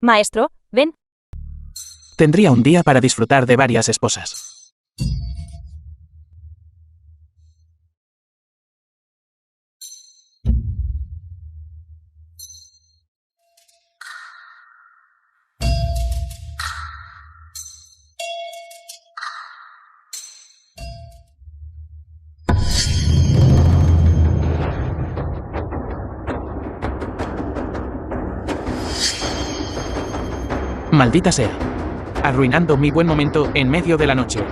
Maestro, ven. Tendría un día para disfrutar de varias esposas. Maldita sea. Arruinando mi buen momento en medio de la noche.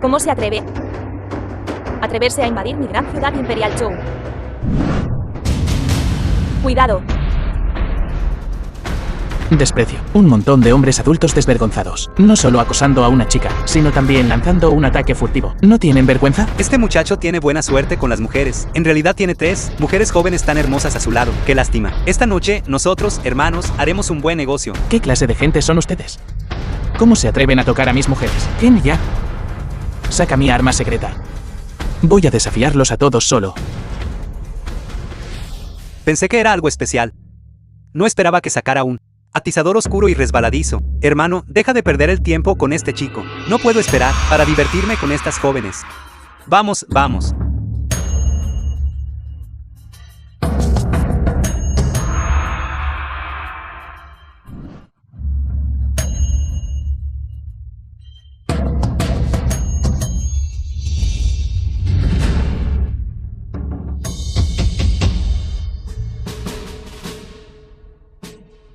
¿Cómo se atreve? Atreverse a invadir mi gran ciudad Imperial Show. Cuidado. Desprecio. Un montón de hombres adultos desvergonzados. No solo acosando a una chica, sino también lanzando un ataque furtivo. ¿No tienen vergüenza? Este muchacho tiene buena suerte con las mujeres. En realidad tiene 3 mujeres jóvenes tan hermosas a su lado. Qué lástima. Esta noche, nosotros, hermanos, haremos un buen negocio. ¿Qué clase de gente son ustedes? ¿Cómo se atreven a tocar a mis mujeres? ¿Quién ya? Saca mi arma secreta. Voy a desafiarlos a todos solo. Pensé que era algo especial. No esperaba que sacara un atizador oscuro y resbaladizo. Hermano, deja de perder el tiempo con este chico. No puedo esperar para divertirme con estas jóvenes. Vamos, vamos.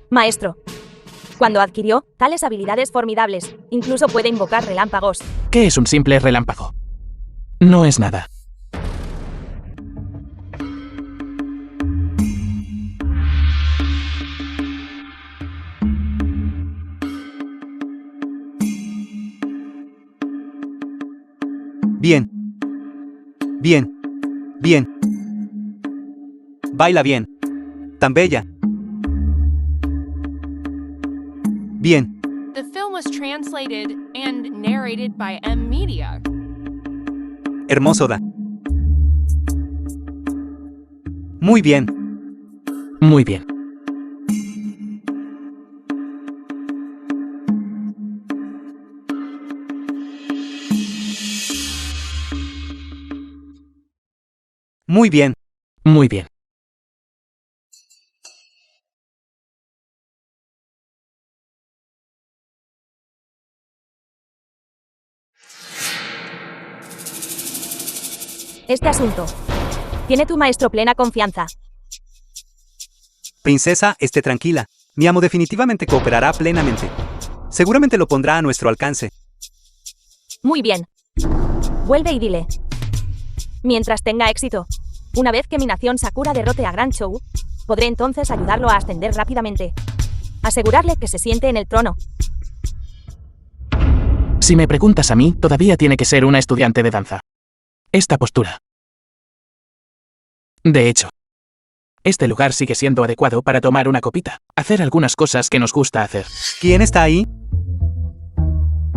Maestro. Cuando adquirió tales habilidades formidables, incluso puede invocar relámpagos. ¿Qué es un simple relámpago? No es nada. Bien. Bien. Bien. Baila bien. Tan bella. Bien. The film was translated and narrated by M Media. Hermoso da. Muy bien. Muy bien. Muy bien. Muy bien. Este asunto. Tiene tu maestro plena confianza. Princesa, esté tranquila. Mi amo definitivamente cooperará plenamente. Seguramente lo pondrá a nuestro alcance. Muy bien. Vuelve y dile. Mientras tenga éxito. Una vez que mi nación Sakura derrote a Grand Chou, podré entonces ayudarlo a ascender rápidamente. Asegurarle que se siente en el trono. Si me preguntas a mí, todavía tiene que ser una estudiante de danza. Esta postura. De hecho, este lugar sigue siendo adecuado para tomar una copita, hacer algunas cosas que nos gusta hacer. ¿Quién está ahí?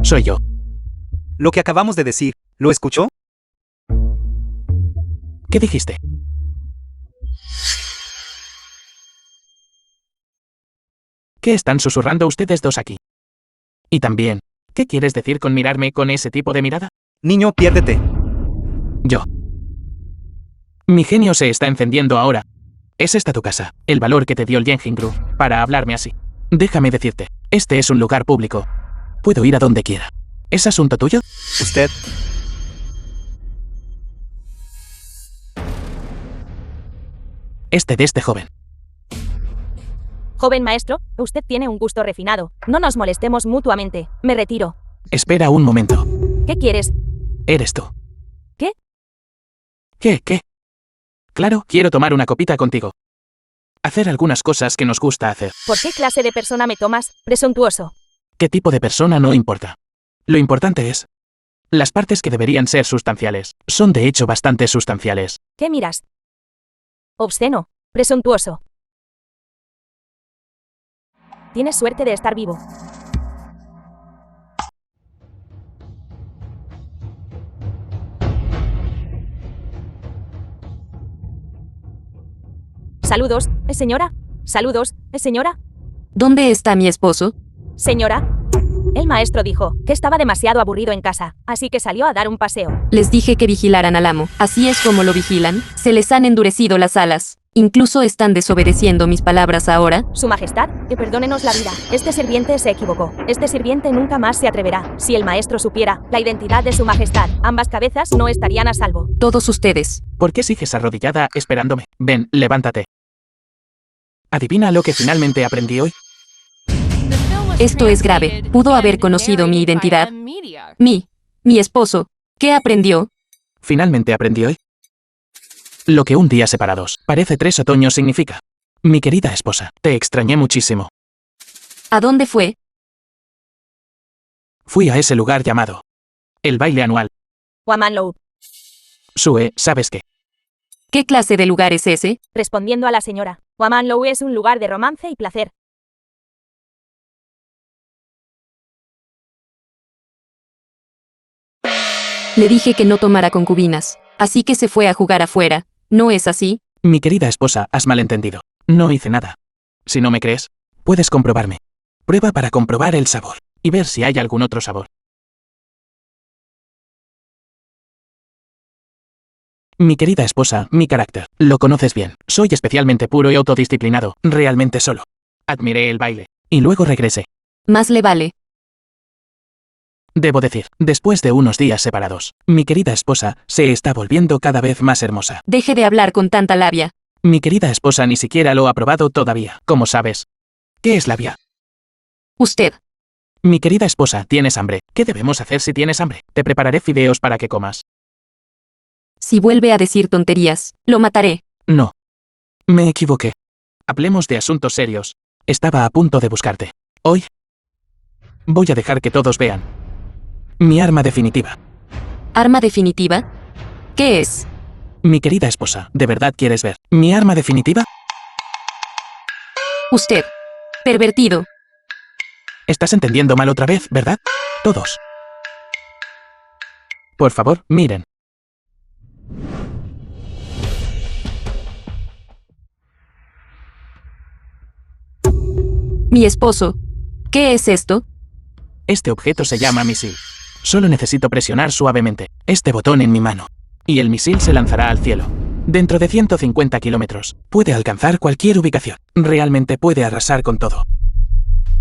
Soy yo. Lo que acabamos de decir, ¿lo escuchó? ¿Qué dijiste? ¿Qué están susurrando ustedes dos aquí? Y también, ¿qué quieres decir con mirarme con ese tipo de mirada? Niño, piérdete. Yo. Mi genio se está encendiendo ahora. ¿Es esta tu casa, el valor que te dio el Yenjingru, para hablarme así? Déjame decirte, este es un lugar público. Puedo ir a donde quiera. ¿Es asunto tuyo? Usted. De este joven. Joven maestro, usted tiene un gusto refinado. No nos molestemos mutuamente. Me retiro. Espera un momento. ¿Qué quieres? Eres tú. ¿Qué? ¿Qué? Claro, quiero tomar una copita contigo. Hacer algunas cosas que nos gusta hacer. ¿Por qué clase de persona me tomas, presuntuoso? ¿Qué tipo de persona no importa? Lo importante es... las partes que deberían ser sustanciales. Son de hecho bastante sustanciales. ¿Qué miras? Obsceno, presuntuoso. Tienes suerte de estar vivo. Saludos, señora. Saludos, señora. ¿Dónde está mi esposo? Señora. El maestro dijo que estaba demasiado aburrido en casa, así que salió a dar un paseo. Les dije que vigilaran al amo. Así es como lo vigilan. Se les han endurecido las alas. Incluso están desobedeciendo mis palabras ahora. Su majestad, que perdónenos la vida. Este sirviente se equivocó. Este sirviente nunca más se atreverá. Si el maestro supiera la identidad de su majestad, ambas cabezas no estarían a salvo. Todos ustedes. ¿Por qué sigues arrodillada esperándome? Ven, levántate. ¿Adivina lo que finalmente aprendí hoy? The film was Esto es grave. translated Pudo haber and conocido mi narrated by identidad. M-Media. Mi esposo. ¿Qué aprendió? Finalmente aprendí hoy. Lo que un día separados parece 3 otoños significa. Mi querida esposa, te extrañé muchísimo. ¿A dónde fue? Fui a ese lugar llamado el baile anual. Wamanlow, Sue, ¿sabes qué? ¿Qué clase de lugar es ese? respondiendo a la señora. Wamanlow es un lugar de romance y placer. Le dije que no tomara concubinas. Así que se fue a jugar afuera. ¿No es así? Mi querida esposa, has malentendido. No hice nada. Si no me crees, puedes comprobarme. Prueba para comprobar el sabor y ver si hay algún otro sabor. Mi querida esposa, mi carácter, lo conoces bien. Soy especialmente puro y autodisciplinado, realmente solo. Admiré el baile, y luego regresé. Más le vale. Debo decir, después de unos días separados, mi querida esposa se está volviendo cada vez más hermosa. Deje de hablar con tanta labia. Mi querida esposa ni siquiera lo ha probado todavía, como sabes. ¿Qué es labia? Usted. Mi querida esposa, ¿tienes hambre? ¿Qué debemos hacer si tienes hambre? Te prepararé fideos para que comas. Si vuelve a decir tonterías, lo mataré. No. Me equivoqué. Hablemos de asuntos serios. Estaba a punto de buscarte. Hoy voy a dejar que todos vean mi arma definitiva. ¿Arma definitiva? ¿Qué es? Mi querida esposa, ¿de verdad quieres ver mi arma definitiva? Usted. Pervertido. Estás entendiendo mal otra vez, ¿verdad? Todos. Por favor, miren. Mi esposo. ¿Qué es esto? Este objeto se llama misil. Solo necesito presionar suavemente este botón en mi mano. Y el misil se lanzará al cielo. Dentro de 150 kilómetros. Puede alcanzar cualquier ubicación. Realmente puede arrasar con todo.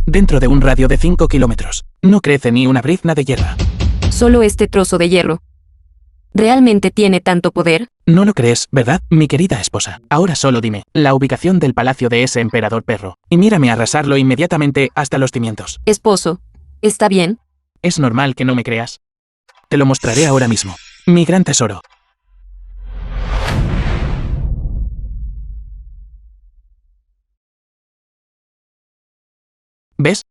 Dentro de un radio de 5 kilómetros. No crece ni una brizna de hierba. Solo este trozo de hierro. ¿Realmente tiene tanto poder? No lo crees, ¿verdad, mi querida esposa? Ahora solo dime la ubicación del palacio de ese emperador perro. Y mírame arrasarlo inmediatamente hasta los cimientos. Esposo. ¿Está bien? ¿Es normal que no me creas? Te lo mostraré ahora mismo. Mi gran tesoro. ¿Ves?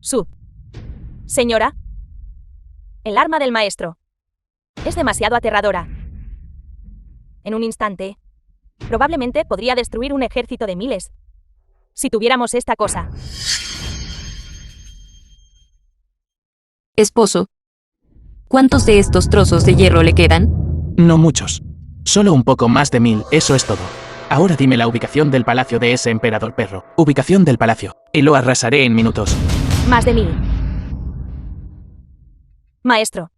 Su. Señora. El arma del maestro. Es demasiado aterradora. En un instante, probablemente podría destruir un ejército de miles. Si tuviéramos esta cosa. Esposo. ¿Cuántos de estos trozos de hierro le quedan? No muchos. Solo un poco más de 1000, eso es todo. Ahora dime la ubicación del palacio de ese emperador perro. Ubicación del palacio. Y lo arrasaré en minutos. Más de 1000. Maestro.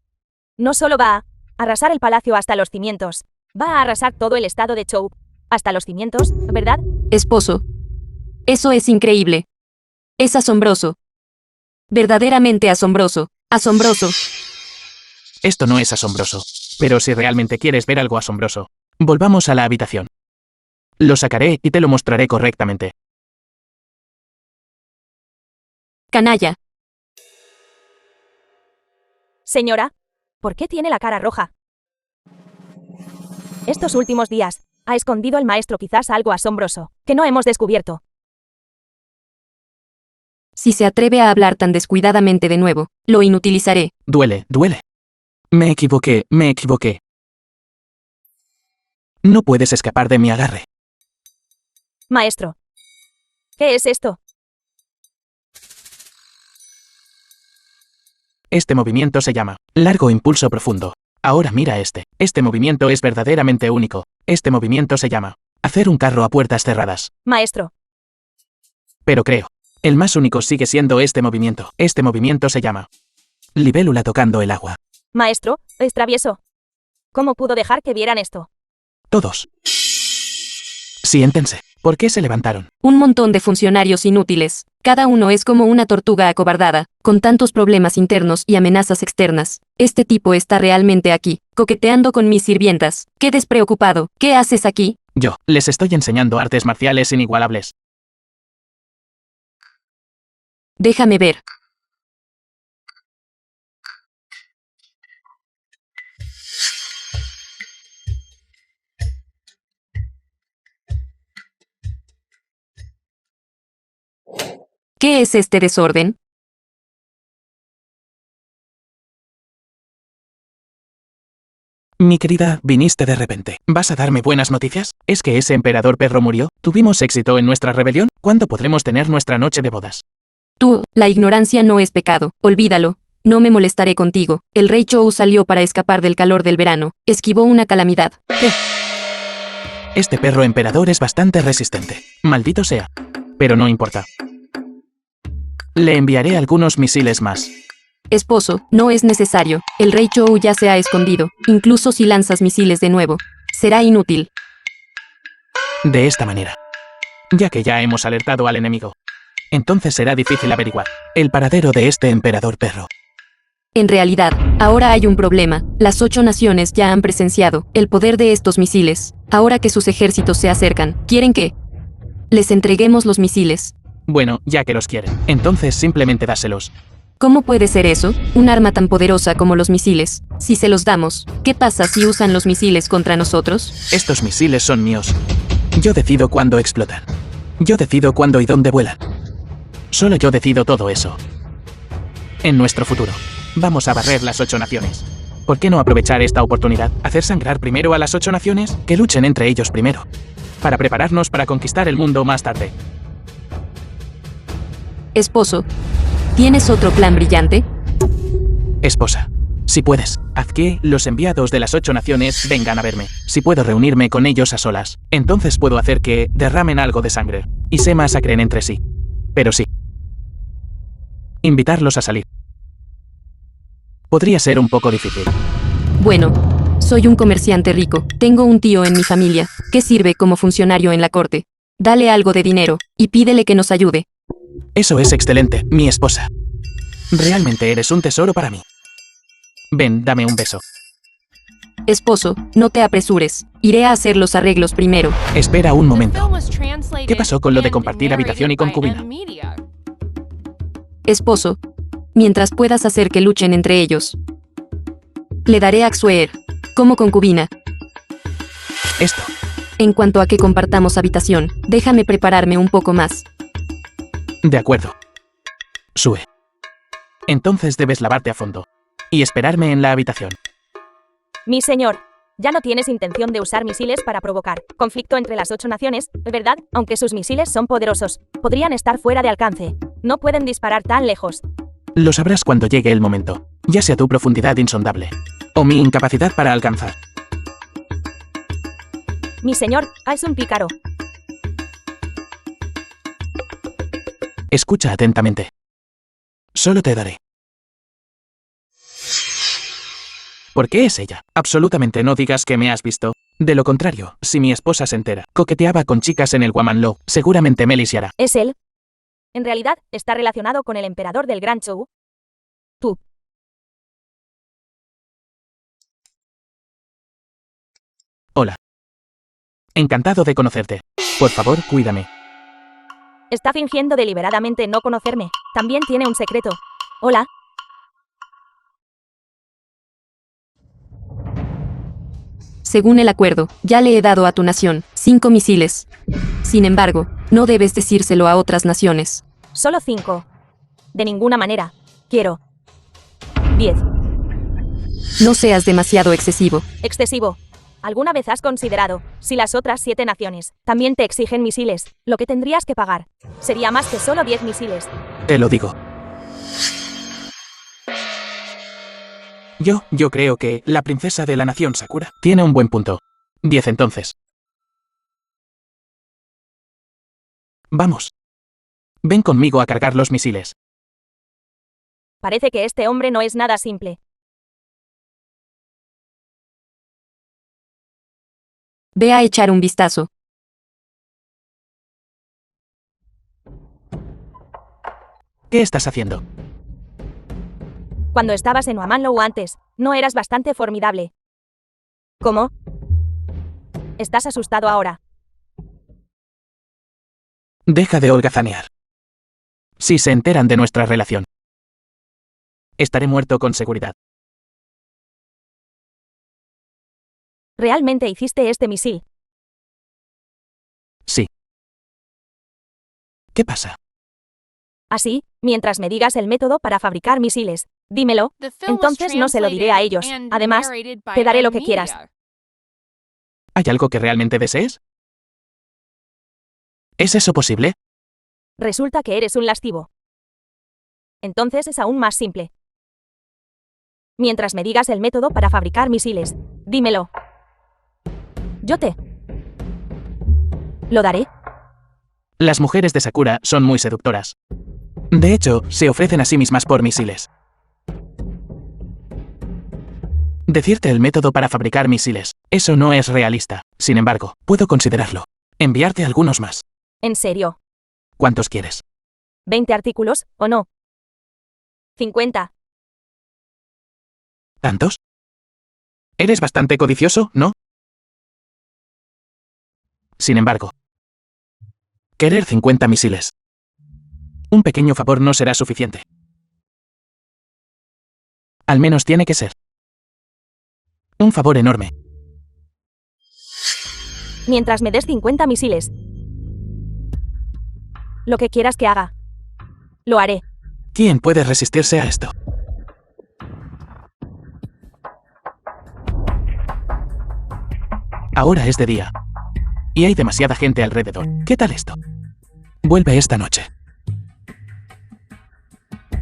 No solo va a arrasar el palacio hasta los cimientos. Va a arrasar todo el estado de Chou. Hasta los cimientos, ¿verdad? Esposo. Eso es increíble. Es asombroso. Verdaderamente asombroso. Asombroso. Esto no es asombroso. Pero si realmente quieres ver algo asombroso, volvamos a la habitación. Lo sacaré y te lo mostraré correctamente. Canalla. Señora, ¿por qué tiene la cara roja? Estos últimos días, ha escondido el maestro quizás algo asombroso, que no hemos descubierto. Si se atreve a hablar tan descuidadamente de nuevo, lo inutilizaré. Duele, duele. Me equivoqué, me equivoqué. No puedes escapar de mi agarre. Maestro. ¿Qué es esto? Este movimiento se llama largo impulso profundo. Ahora mira este. Este movimiento es verdaderamente único. Este movimiento se llama hacer un carro a puertas cerradas. Maestro. Pero creo, el más único sigue siendo este movimiento. Este movimiento se llama libélula tocando el agua. Maestro, es travieso. ¿Cómo pudo dejar que vieran esto? Todos. Siéntense. ¿Por qué se levantaron? Un montón de funcionarios inútiles. Cada uno es como una tortuga acobardada, con tantos problemas internos y amenazas externas. Este tipo está realmente aquí, coqueteando con mis sirvientas. Qué despreocupado. ¿Qué haces aquí? Yo les estoy enseñando artes marciales inigualables. Déjame ver. ¿Qué es este desorden? Mi querida, viniste de repente. ¿Vas a darme buenas noticias? ¿Es que ese emperador perro murió? ¿Tuvimos éxito en nuestra rebelión? ¿Cuándo podremos tener nuestra noche de bodas? Tú, la ignorancia no es pecado. Olvídalo. No me molestaré contigo. El rey Chou salió para escapar del calor del verano. Esquivó una calamidad. Este perro emperador es bastante resistente. Maldito sea. Pero no importa. Le enviaré algunos misiles más. Esposo, no es necesario. El rey Chou ya se ha escondido. Incluso si lanzas misiles de nuevo, será inútil. De esta manera. Ya que ya hemos alertado al enemigo. Entonces será difícil averiguar el paradero de este emperador perro. En realidad, ahora hay un problema. Las 8 naciones ya han presenciado el poder de estos misiles. Ahora que sus ejércitos se acercan, quieren que les entreguemos los misiles. Bueno, ya que los quieren, entonces simplemente dáselos. ¿Cómo puede ser eso? Un arma tan poderosa como los misiles. Si se los damos, ¿qué pasa si usan los misiles contra nosotros? Estos misiles son míos. Yo decido cuándo explotan. Yo decido cuándo y dónde vuelan. Solo yo decido todo eso. En nuestro futuro, vamos a barrer las 8 naciones. ¿Por qué no aprovechar esta oportunidad? ¿Hacer sangrar primero a las 8 naciones? Que luchen entre ellos primero. Para prepararnos para conquistar el mundo más tarde. Esposo, ¿tienes otro plan brillante? Esposa, si puedes, haz que los enviados de las 8 naciones vengan a verme. Si puedo reunirme con ellos a solas, entonces puedo hacer que derramen algo de sangre y se masacren entre sí. Pero sí. Invitarlos a salir. Podría ser un poco difícil. Bueno, soy un comerciante rico. Tengo un tío en mi familia, que sirve como funcionario en la corte. Dale algo de dinero, y pídele que nos ayude. Eso es excelente, mi esposa. Realmente eres un tesoro para mí. Ven, dame un beso. Esposo, no te apresures. Iré a hacer los arreglos primero. Espera un The momento. film was translated ¿Qué pasó con lo de and compartir habitación y narrated by concubina? M-Media. Esposo, mientras puedas hacer que luchen entre ellos, le daré a Xuer como concubina. Esto. En cuanto a que compartamos habitación, déjame prepararme un poco más. De acuerdo. Sue. Entonces debes lavarte a fondo. Y esperarme en la habitación. Mi señor, ya no tienes intención de usar misiles para provocar conflicto entre las 8 naciones, ¿verdad? Aunque sus misiles son poderosos, podrían estar fuera de alcance. No pueden disparar tan lejos. Lo sabrás cuando llegue el momento, ya sea tu profundidad insondable o mi incapacidad para alcanzar. Mi señor, es un pícaro. Escucha atentamente. Solo te daré. ¿Por qué es ella? Absolutamente no digas que me has visto. De lo contrario, si mi esposa se entera, coqueteaba con chicas en el Guamanlou, seguramente me lisiará. ¿Es él? En realidad, está relacionado con el emperador del Gran Chou. Tú. Hola. Encantado de conocerte. Por favor, cuídame. Está fingiendo deliberadamente no conocerme. También tiene un secreto. Hola. Según el acuerdo, ya le he dado a tu nación 5 misiles. Sin embargo, no debes decírselo a otras naciones. Solo 5. De ninguna manera. Quiero 10. No seas demasiado excesivo. Excesivo. ¿Alguna vez has considerado si las otras 7 naciones también te exigen misiles? Lo que tendrías que pagar sería más que solo 10 misiles. Te lo digo. Yo creo que la princesa de la nación Sakura tiene un buen punto. 10 entonces. Vamos. Ven conmigo a cargar los misiles. Parece que este hombre no es nada simple. Ve a echar un vistazo. ¿Qué estás haciendo? Cuando estabas en Wamanlow antes, no eras bastante formidable. ¿Cómo? ¿Estás asustado ahora? Deja de holgazanear. Si se enteran de nuestra relación, estaré muerto con seguridad. ¿Realmente hiciste este misil? Sí. ¿Qué pasa? Así, mientras me digas el método para fabricar misiles, dímelo. The film was Entonces no se lo diré a ellos. translated and Además, narrated by te daré lo que M quieras. Media. ¿Hay algo que realmente desees? ¿Es eso posible? Resulta que eres un lascivo. Entonces es aún más simple. Mientras me digas el método para fabricar misiles, dímelo. Yo te lo daré. Las mujeres de Sakura son muy seductoras. De hecho, se ofrecen a sí mismas por misiles. Decirte el método para fabricar misiles, eso no es realista. Sin embargo, puedo considerarlo. Enviarte algunos más. ¿En serio? ¿Cuántos quieres? ¿20 artículos, o no? 50. ¿Tantos? Eres bastante codicioso, ¿no? Sin embargo, querer 50 misiles. Un pequeño favor no será suficiente. Al menos tiene que ser un favor enorme. Mientras me des 50 misiles. Lo que quieras que haga. Lo haré. ¿Quién puede resistirse a esto? Ahora es de día. Y hay demasiada gente alrededor. ¿Qué tal esto? Vuelve esta noche.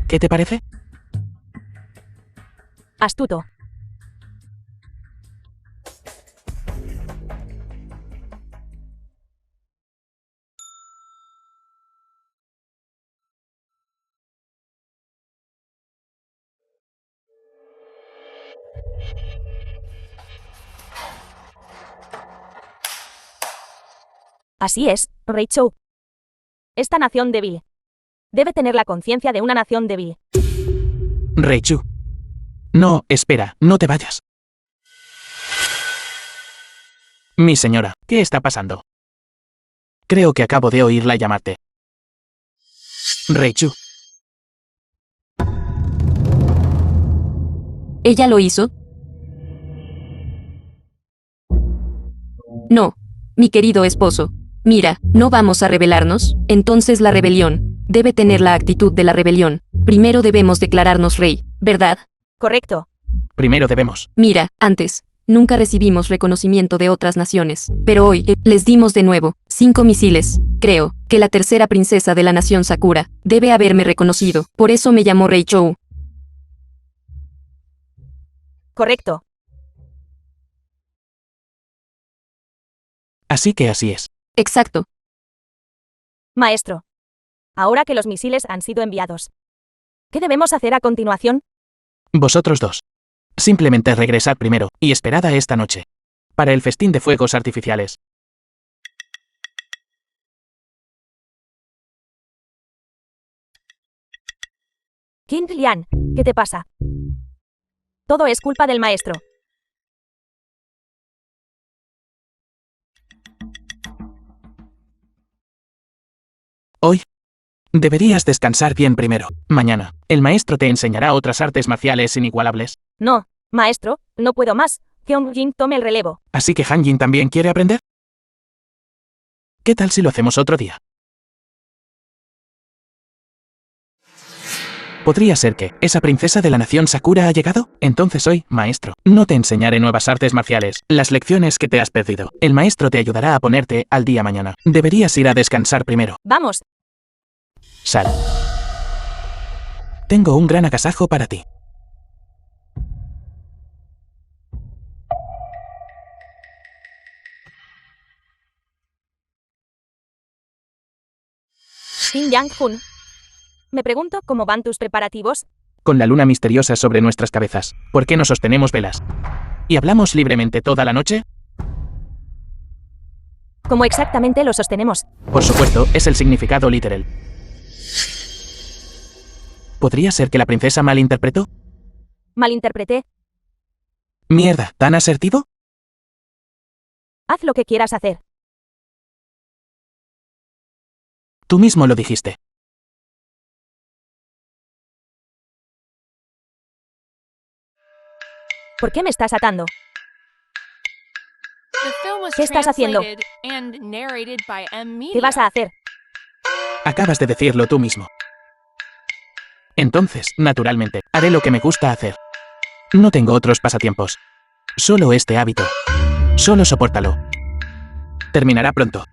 ¿Qué te parece? Astuto. Así es, Rachel. Esta nación débil debe tener la conciencia de una nación débil. Reichu. No, espera, no te vayas. Mi señora, ¿qué está pasando? Creo que acabo de oírla llamarte. Reichu. ¿Ella lo hizo? No, mi querido esposo. Mira, ¿no vamos a rebelarnos? Entonces la rebelión debe tener la actitud de la rebelión. Primero debemos declararnos rey, ¿verdad? Correcto. Primero debemos. Mira, antes, nunca recibimos reconocimiento de otras naciones, pero hoy, les dimos de nuevo 5 misiles. Creo que la tercera princesa de la nación Sakura debe haberme reconocido, por eso me llamó Rei Chou. Correcto. Así que así es. Exacto. Maestro. Ahora que los misiles han sido enviados, ¿qué debemos hacer a continuación? Vosotros dos. Simplemente regresad primero, y esperad a esta noche. Para el festín de fuegos artificiales. Qin Lian, ¿qué te pasa? Todo es culpa del maestro. Hoy. Deberías descansar bien primero. Mañana, el maestro te enseñará otras artes marciales inigualables. No, maestro, no puedo más. Hyung Jin tome el relevo. ¿Así que Han Jin también quiere aprender? ¿Qué tal si lo hacemos otro día? ¿Podría ser que esa princesa de la nación Sakura ha llegado? Entonces hoy, maestro, no te enseñaré nuevas artes marciales, las lecciones que te has perdido. El maestro te ayudará a ponerte al día mañana. Deberías ir a descansar primero. Vamos. Sal. Tengo un gran agasajo para ti. Kim Yang-hun. Me pregunto cómo van tus preparativos. Con la luna misteriosa sobre nuestras cabezas, ¿por qué no sostenemos velas? ¿Y hablamos libremente toda la noche? ¿Cómo exactamente lo sostenemos? Por supuesto, es el significado literal. ¿Podría ser que la princesa malinterpretó? Malinterpreté. Mierda, ¿tan asertivo? Haz lo que quieras hacer. Tú mismo lo dijiste. ¿Por qué me estás atando? The film was ¿Qué estás haciendo? translated and narrated by M ¿Qué vas Media. a hacer? Acabas de decirlo tú mismo. Entonces, naturalmente, haré lo que me gusta hacer. No tengo otros pasatiempos. Solo este hábito. Solo sopórtalo. Terminará pronto.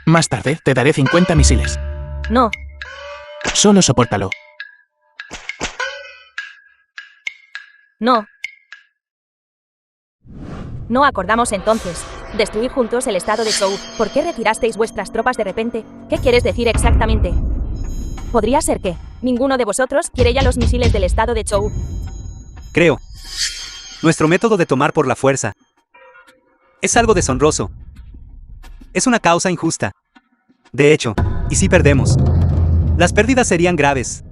Más tarde te daré 50 misiles. No. Solo sopórtalo. No. No acordamos entonces. Destruir juntos el estado de Zhou. ¿Por qué retirasteis vuestras tropas de repente? ¿Qué quieres decir exactamente? ¿Podría ser que ninguno de vosotros quiere ya los misiles del estado de Zhou? Creo. Nuestro método de tomar por la fuerza es algo deshonroso. Es una causa injusta. De hecho, ¿y si perdemos? Las pérdidas serían graves.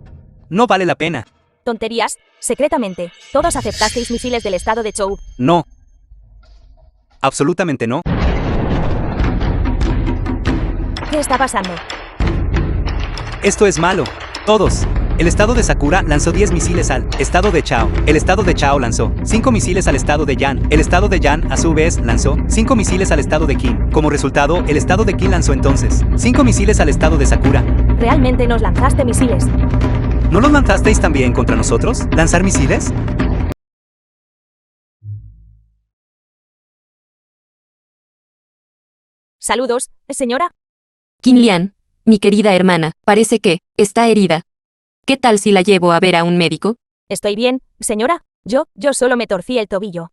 No vale la pena. Tonterías. Secretamente, todos aceptasteis misiles del estado de Zhou. No. Absolutamente no. ¿Qué está pasando? Esto es malo. Todos. El estado de Sakura lanzó 10 misiles al estado de Chao. El estado de Chao lanzó 5 misiles al estado de Yan. El estado de Yan, a su vez, lanzó 5 misiles al estado de Qin. Como resultado, el estado de Qin lanzó entonces 5 misiles al estado de Sakura. Realmente nos lanzaste misiles. ¿No los lanzasteis también contra nosotros? ¿Lanzar misiles? Saludos, señora. Qin Lian, mi querida hermana, parece que está herida. ¿Qué tal si la llevo a ver a un médico? Estoy bien, señora. Yo solo me torcí el tobillo.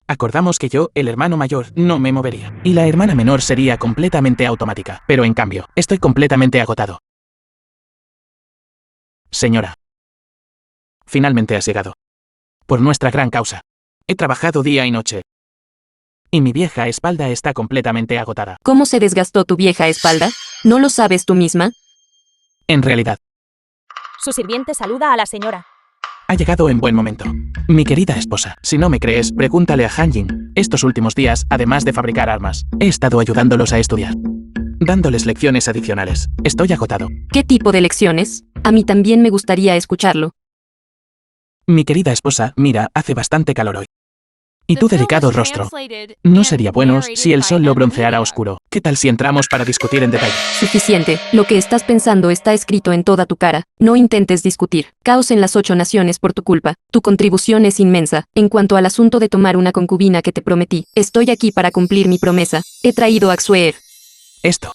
Acordamos que yo, el hermano mayor, no me movería. Y la hermana menor sería completamente automática. Pero en cambio, estoy completamente agotado. Señora. Finalmente has llegado. Por nuestra gran causa. He trabajado día y noche. Y mi vieja espalda está completamente agotada. ¿Cómo se desgastó tu vieja espalda? ¿No lo sabes tú misma? En realidad, Su sirviente saluda a la señora. ha llegado en buen momento. Mi querida esposa, si no me crees, pregúntale a Hanjin. Estos últimos días, además de fabricar armas, he estado ayudándolos a estudiar. Dándoles lecciones adicionales. Estoy agotado. ¿Qué tipo de lecciones? A mí también me gustaría escucharlo. Mi querida esposa, mira, hace bastante calor hoy. Y The tu film delicado was rostro. translated No and sería bueno narrated si el by sol lo M bronceara Media. oscuro. ¿Qué tal si entramos para discutir en detalle? Suficiente. Lo que estás pensando está escrito en toda tu cara. No intentes discutir. Caos en las 8 naciones por tu culpa. Tu contribución es inmensa. En cuanto al asunto de tomar una concubina que te prometí, estoy aquí para cumplir mi promesa. He traído a Xuer. Esto.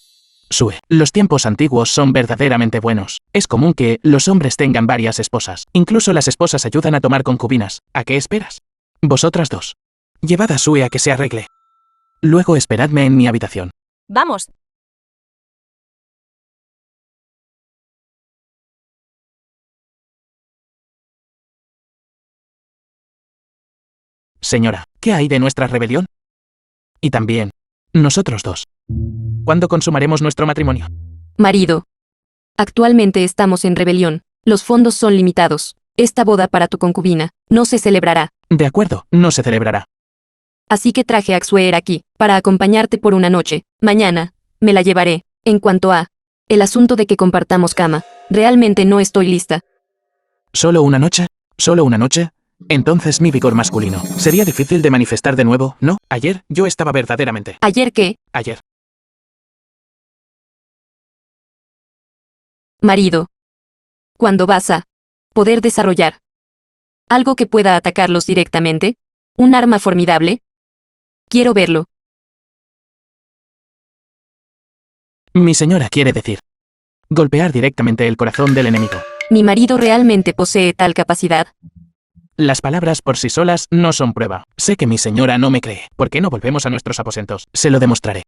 Sue, los tiempos antiguos son verdaderamente buenos. Es común que los hombres tengan varias esposas. Incluso las esposas ayudan a tomar concubinas. ¿A qué esperas? Vosotras dos. Llevad a Sue a que se arregle. Luego esperadme en mi habitación. Vamos. Señora, ¿qué hay de nuestra rebelión? Y también, nosotros dos. ¿Cuándo consumaremos nuestro matrimonio? Marido. Actualmente estamos en rebelión. Los fondos son limitados. Esta boda para tu concubina no se celebrará. De acuerdo, no se celebrará. Así que traje a Xuer aquí, para acompañarte por una noche. Mañana, me la llevaré. En cuanto a el asunto de que compartamos cama, realmente no estoy lista. ¿Solo una noche? ¿Solo una noche? Entonces mi vigor masculino. Sería difícil de manifestar de nuevo, ¿no? Ayer yo estaba verdaderamente. ¿Ayer qué? Ayer. Marido. ¿Cuándo vas a poder desarrollar algo que pueda atacarlos directamente? ¿Un arma formidable? Quiero verlo. Mi señora quiere decir. Golpear directamente el corazón del enemigo. ¿Mi marido realmente posee tal capacidad? Las palabras por sí solas no son prueba. Sé que mi señora no me cree. ¿Por qué no volvemos a nuestros aposentos? Se lo demostraré.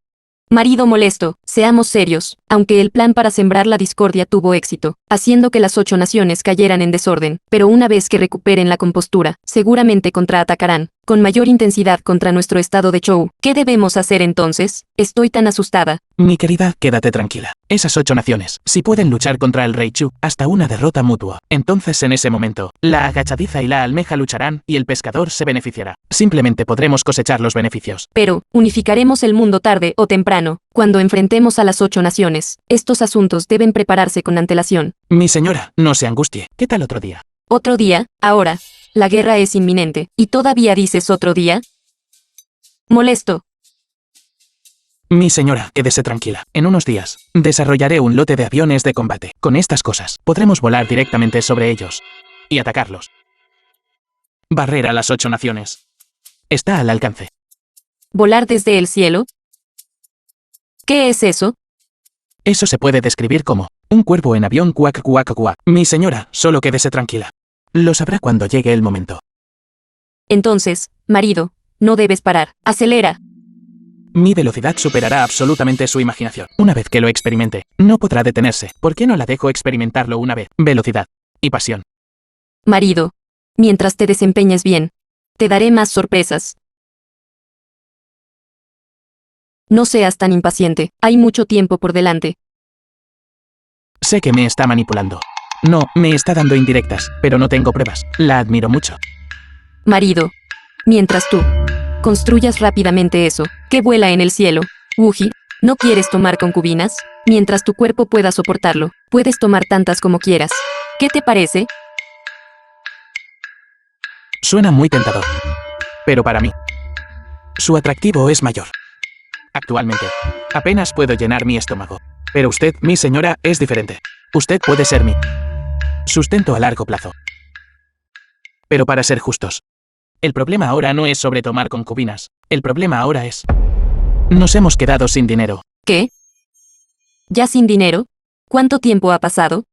Marido molesto, seamos serios. Aunque el plan para sembrar la discordia tuvo éxito, haciendo que las 8 naciones cayeran en desorden, pero una vez que recuperen la compostura, seguramente contraatacarán, con mayor intensidad contra nuestro estado de Chou. ¿Qué debemos hacer entonces? Estoy tan asustada. Mi querida, quédate tranquila. Esas 8 naciones, si pueden luchar contra el rey Chu, hasta una derrota mutua, entonces en ese momento, la agachadiza y la almeja lucharán y el pescador se beneficiará. Simplemente podremos cosechar los beneficios. Pero, unificaremos el mundo tarde o temprano, cuando enfrentemos a las 8 naciones. Estos asuntos deben prepararse con antelación. Mi señora, no se angustie. ¿Qué tal otro día? Otro día, ahora. La guerra es inminente. ¿Y todavía dices otro día? Molesto. Mi señora, quédese tranquila. En unos días, desarrollaré un lote de aviones de combate. Con estas cosas, podremos volar directamente sobre ellos y atacarlos. Barrer a las 8 naciones. Está al alcance. ¿Volar desde el cielo? ¿Qué es eso? Eso se puede describir como un cuervo en avión cuac cuac cuac. Mi señora, solo quédese tranquila. Lo sabrá cuando llegue el momento. Entonces, marido, no debes parar. Acelera. Mi velocidad superará absolutamente su imaginación. Una vez que lo experimente, no podrá detenerse. ¿Por qué no la dejo experimentarlo una vez? Velocidad y pasión. Marido, mientras te desempeñes bien, te daré más sorpresas. No seas tan impaciente, hay mucho tiempo por delante. Sé que me está manipulando. No, me está dando indirectas, pero no tengo pruebas. La admiro mucho. Marido, mientras tú construyas rápidamente eso, que vuela en el cielo. Wuji, ¿no quieres tomar concubinas? Mientras tu cuerpo pueda soportarlo, puedes tomar tantas como quieras. ¿Qué te parece? Suena muy tentador. Pero para mí, su atractivo es mayor. Actualmente, apenas puedo llenar mi estómago. Pero usted, mi señora, es diferente. Usted puede ser mi sustento a largo plazo. Pero para ser justos, el problema ahora no es sobre tomar concubinas. El problema ahora es... Nos hemos quedado sin dinero. ¿Qué? ¿Ya sin dinero? ¿Cuánto tiempo ha pasado?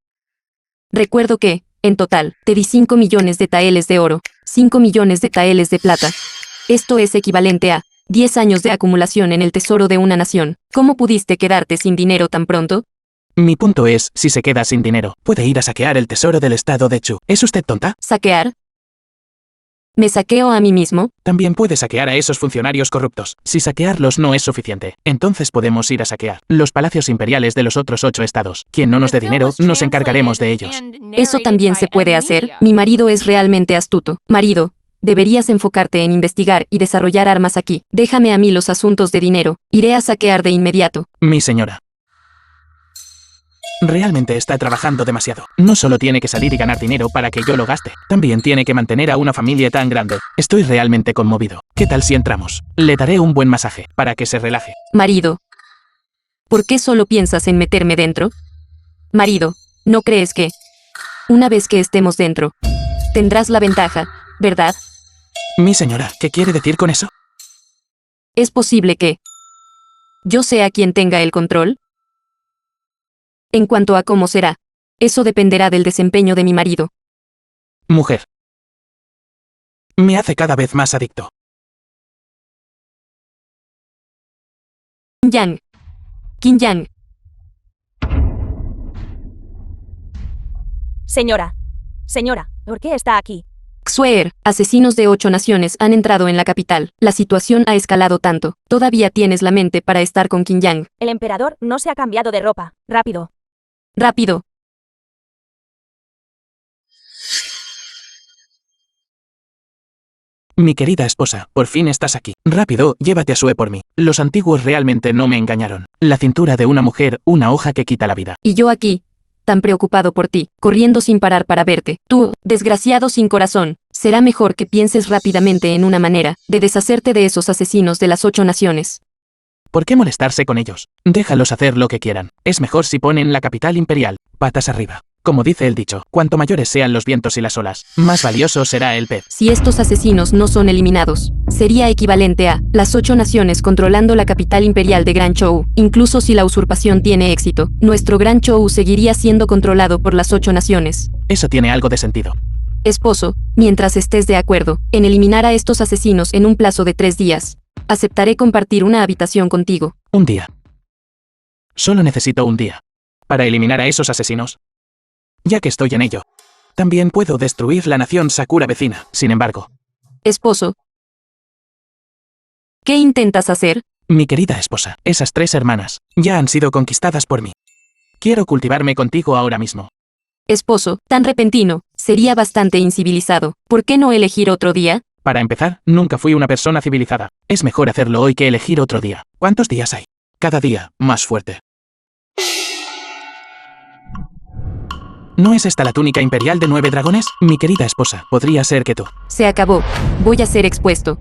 Recuerdo que, en total, te di 5 millones de taeles de oro, 5 millones de taeles de plata. Esto es equivalente a 10 años de acumulación en el tesoro de una nación. ¿Cómo pudiste quedarte sin dinero tan pronto? Mi punto es, si se queda sin dinero, puede ir a saquear el tesoro del estado de Chu. ¿Es usted tonta? ¿Saquear? ¿Me saqueo a mí mismo? También puede saquear a esos funcionarios corruptos. Si saquearlos no es suficiente, entonces podemos ir a saquear los palacios imperiales de los otros 8 estados. Quien no nos dé dinero, nos encargaremos de ellos. Eso también se puede hacer. Mi marido es realmente astuto. Marido, deberías enfocarte en investigar y desarrollar armas aquí. Déjame a mí los asuntos de dinero. Iré a saquear de inmediato. Mi señora. Realmente está trabajando demasiado. No solo tiene que salir y ganar dinero para que yo lo gaste, también tiene que mantener a una familia tan grande. Estoy realmente conmovido. ¿Qué tal si entramos? Le daré un buen masaje, para que se relaje. Marido, ¿por qué solo piensas en meterme dentro? Marido, ¿no crees que, una vez que estemos dentro, tendrás la ventaja, verdad? Mi señora, ¿qué quiere decir con eso? ¿Es posible que yo sea quien tenga el control? En cuanto a cómo será, eso dependerá del desempeño de mi marido. Mujer. Me hace cada vez más adicto. Yang. Qin Yang. Señora, ¿por qué está aquí? Xueer, asesinos de 8 naciones han entrado en la capital. La situación ha escalado tanto. Todavía tienes la mente para estar con Qin Yang. El emperador no se ha cambiado de ropa. Rápido. Rápido. Mi querida esposa, por fin estás aquí. Rápido, llévate a Sue por mí. Los antiguos realmente no me engañaron. La cintura de una mujer, una hoja que quita la vida. Y yo aquí, tan preocupado por ti, corriendo sin parar para verte. Tú, desgraciado sin corazón, será mejor que pienses rápidamente en una manera de deshacerte de esos asesinos de las 8 naciones. ¿Por qué molestarse con ellos? Déjalos hacer lo que quieran. Es mejor si ponen la capital imperial, patas arriba. Como dice el dicho, cuanto mayores sean los vientos y las olas, más valioso será el pez. Si estos asesinos no son eliminados, sería equivalente a las 8 naciones controlando la capital imperial de Gran Chou. Incluso si la usurpación tiene éxito, nuestro Gran Chou seguiría siendo controlado por las 8 naciones. Eso tiene algo de sentido. Esposo, mientras estés de acuerdo en eliminar a estos asesinos en un plazo de 3 días, aceptaré compartir una habitación contigo. Un día. Solo necesito un día para eliminar a esos asesinos. Ya que estoy en ello, también puedo destruir la nación Sakura vecina. Sin embargo, Esposo. ¿Qué intentas hacer? mi querida esposa, esas 3 hermanas ya han sido conquistadas por mí. Quiero cultivarme contigo ahora mismo. Esposo, tan repentino, sería bastante incivilizado. ¿Por qué no elegir otro día? Para empezar, nunca fui una persona civilizada. Es mejor hacerlo hoy que elegir otro día. ¿Cuántos días hay? Cada día, más fuerte. ¿No es esta la túnica imperial de 9 dragones? Mi querida esposa, podría ser que tú. Se acabó. Voy a ser expuesto.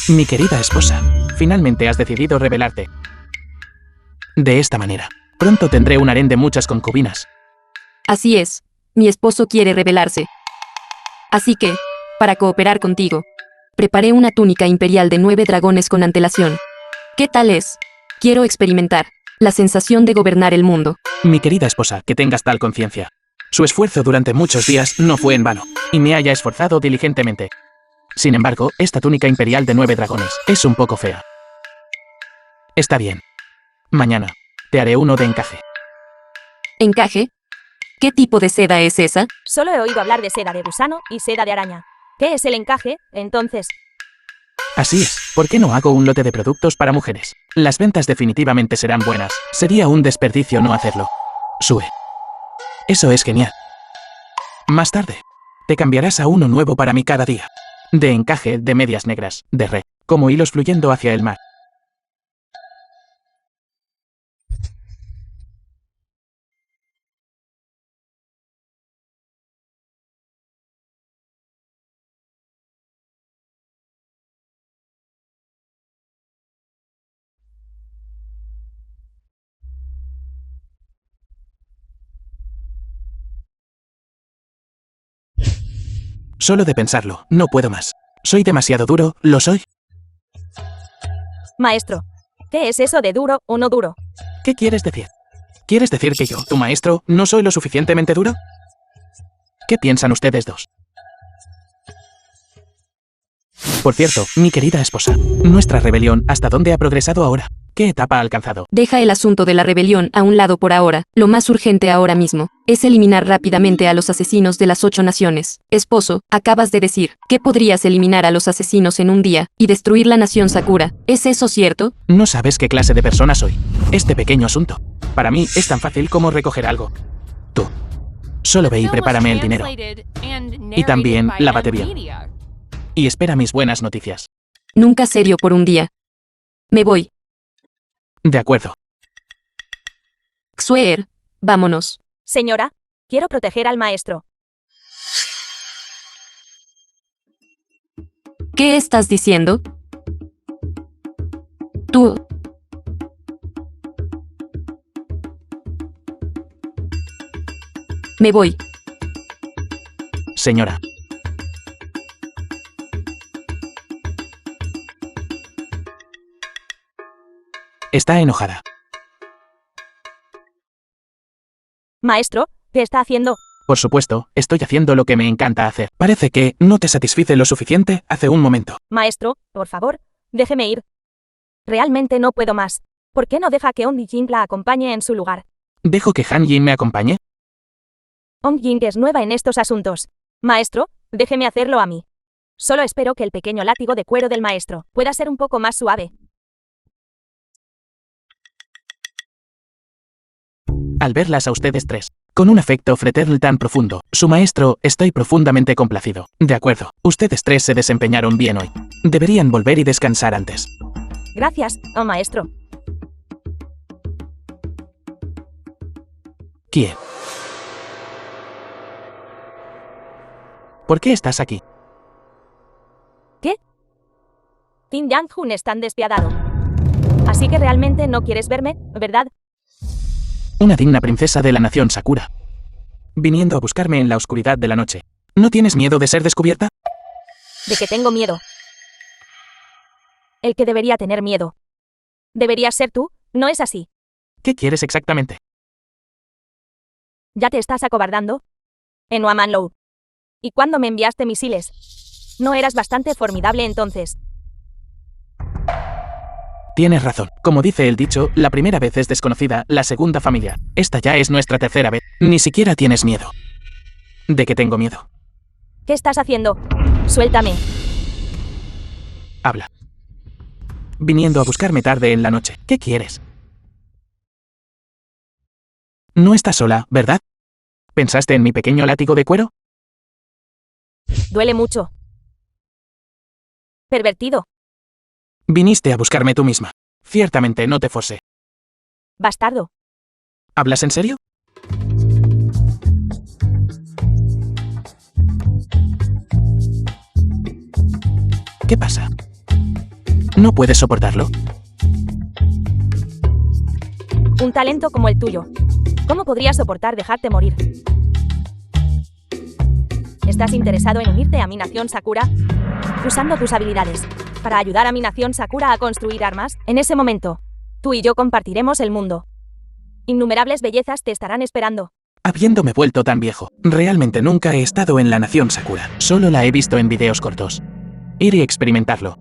Mi querida esposa, finalmente has decidido rebelarte. De esta manera, pronto tendré un harén de muchas concubinas. Así es. Mi esposo quiere rebelarse. Así que, para cooperar contigo, preparé una túnica imperial de 9 dragones con antelación. ¿Qué tal es? Quiero experimentar la sensación de gobernar el mundo. Mi querida esposa, que tengas tal conciencia. Su esfuerzo durante muchos días no fue en vano, y me haya esforzado diligentemente. Sin embargo, esta túnica imperial de 9 dragones es un poco fea. Está bien. Mañana te haré uno de encaje. ¿Encaje? ¿Qué tipo de seda es esa? Solo he oído hablar de seda de gusano y seda de araña. ¿Qué es el encaje, entonces? Así es, ¿por qué no hago un lote de productos para mujeres? Las ventas definitivamente serán buenas. Sería un desperdicio no hacerlo. Sue. Eso es genial. Más tarde, te cambiarás a uno nuevo para mí cada día. De encaje, de medias negras, de red, como hilos fluyendo hacia el mar. Solo de pensarlo, no puedo más. Soy demasiado duro, ¿lo soy? Maestro, ¿qué es eso de duro o no duro? ¿Qué quieres decir? ¿Quieres decir que yo, tu maestro, no soy lo suficientemente duro? ¿Qué piensan ustedes dos? Por cierto, mi querida esposa, nuestra rebelión, ¿hasta dónde ha progresado ahora? ¿Qué etapa ha alcanzado? Deja el asunto de la rebelión a un lado por ahora. Lo más urgente ahora mismo es eliminar rápidamente a los asesinos de las 8 naciones. Esposo, acabas de decir que podrías eliminar a los asesinos en un día y destruir la nación Sakura. ¿Es eso cierto? No sabes qué clase de persona soy. Este pequeño asunto, para mí, es tan fácil como recoger algo. Tú. Solo ve y prepárame el dinero. Y también lávate bien. Y espera mis buenas noticias. Nunca serio por un día. Me voy. De acuerdo. Xueer, vámonos. Señora, quiero proteger al maestro. ¿Qué estás diciendo? Tú. Me voy. Señora. Está enojada. Maestro, ¿qué está haciendo? Por supuesto, estoy haciendo lo que me encanta hacer. Parece que no te satisfice lo suficiente hace un momento. Maestro, por favor, déjeme ir. Realmente no puedo más. ¿Por qué no deja que Ongjin la acompañe en su lugar? ¿Dejo que Han Jin me acompañe? Ongjin es nueva en estos asuntos. Maestro, déjeme hacerlo a mí. Solo espero que el pequeño látigo de cuero del maestro pueda ser un poco más suave. Al verlas a ustedes tres, con un afecto fraternal tan profundo, su maestro, estoy profundamente complacido. De acuerdo, ustedes tres se desempeñaron bien hoy. Deberían volver y descansar antes. Gracias, oh maestro. Kie. ¿Por qué estás aquí? ¿Qué? Tin Yang-hun es tan despiadado. Así que realmente no quieres verme, ¿verdad? Una digna princesa de la nación Sakura. Viniendo a buscarme en la oscuridad de la noche. ¿No tienes miedo de ser descubierta? De que tengo miedo. El que debería tener miedo. Deberías ser tú, ¿no es así? ¿Qué quieres exactamente? ¿Ya te estás acobardando? En Wamanlow. ¿Y cuándo me enviaste misiles? ¿No eras bastante formidable entonces? Tienes razón. Como dice el dicho, la primera vez es desconocida, la segunda familiar. Esta ya es nuestra tercera vez. Ni siquiera tienes miedo. ¿De qué tengo miedo? ¿Qué estás haciendo? Suéltame. Habla. Viniendo a buscarme tarde en la noche. ¿Qué quieres? No estás sola, ¿verdad? ¿Pensaste en mi pequeño látigo de cuero? Duele mucho. Pervertido. Viniste a buscarme tú misma. Ciertamente no te forcé. Bastardo. ¿Hablas en serio? ¿Qué pasa? ¿No puedes soportarlo? Un talento como el tuyo. ¿Cómo podrías soportar dejarte morir? ¿Estás interesado en unirte a mi nación Sakura? Usando tus habilidades para ayudar a mi nación Sakura a construir armas, en ese momento, tú y yo compartiremos el mundo. Innumerables bellezas te estarán esperando. Habiéndome vuelto tan viejo, realmente nunca he estado en la nación Sakura. Solo la he visto en videos cortos. Ir y experimentarlo.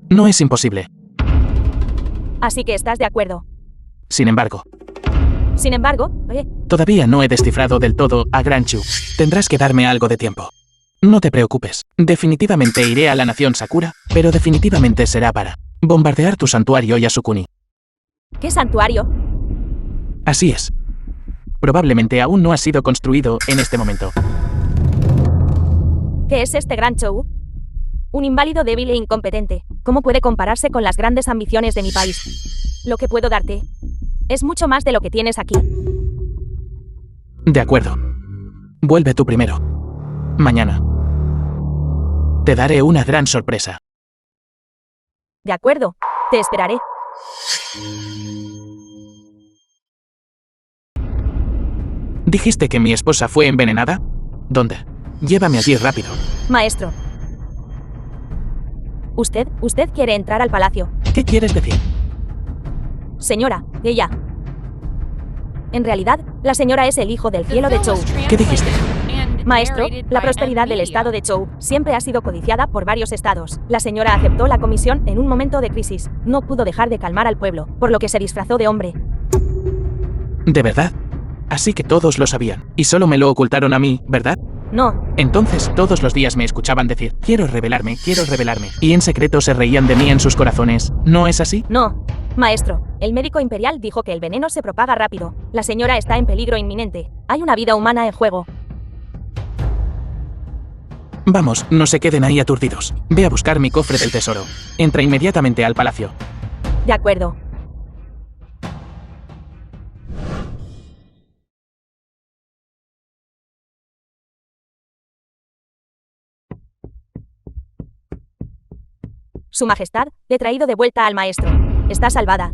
No es imposible. Así que estás de acuerdo. Sin embargo, todavía no he descifrado del todo a Gran Chu. Tendrás que darme algo de tiempo. No te preocupes. Definitivamente iré a la nación Sakura, pero definitivamente será para bombardear tu santuario Yasukuni. ¿Qué santuario? Así es. Probablemente aún no ha sido construido en este momento. ¿Qué es este Gran Chou? Un inválido débil e incompetente. ¿Cómo puede compararse con las grandes ambiciones de mi país? Lo que puedo darte es mucho más de lo que tienes aquí. De acuerdo. Vuelve tú primero. Mañana. Te daré una gran sorpresa. De acuerdo. Te esperaré. ¿Dijiste que mi esposa fue envenenada? ¿Dónde? Llévame allí rápido. Maestro. Usted quiere entrar al palacio. ¿Qué quieres decir? Señora, ella. En realidad, la señora es el hijo del cielo de Chou. ¿Qué dijiste? Maestro, la prosperidad del estado de Chou siempre ha sido codiciada por varios estados. La señora aceptó la comisión en un momento de crisis. No pudo dejar de calmar al pueblo, por lo que se disfrazó de hombre. ¿De verdad? Así que todos lo sabían, y solo me lo ocultaron a mí, ¿verdad? No, Entonces todos los días me escuchaban decir, quiero revelarme, y en secreto se reían de mí en sus corazones, ¿no es así? no. Maestro, el médico imperial dijo que el veneno se propaga rápido. La señora está en peligro inminente. Hay una vida humana en juego. Vamos, no se queden ahí aturdidos. Ve a buscar mi cofre del tesoro. Entra inmediatamente al palacio. De acuerdo. Su Majestad, le he traído de vuelta al maestro. Está salvada.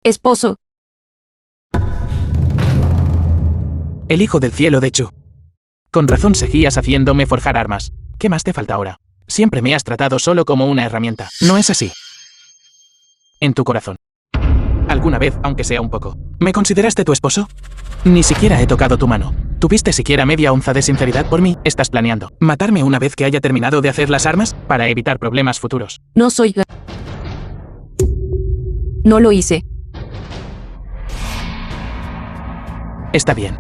Esposo. El hijo del cielo de Chu. Con razón seguías haciéndome forjar armas. ¿Qué más te falta ahora? Siempre me has tratado solo como una herramienta. ¿No es así? En tu corazón. Alguna vez, aunque sea un poco. ¿Me consideraste tu esposo? Ni siquiera he tocado tu mano. ¿Tuviste siquiera media onza de sinceridad por mí? ¿Estás planeando matarme una vez que haya terminado de hacer las armas? Para evitar problemas futuros. No soy... No lo hice. Está bien.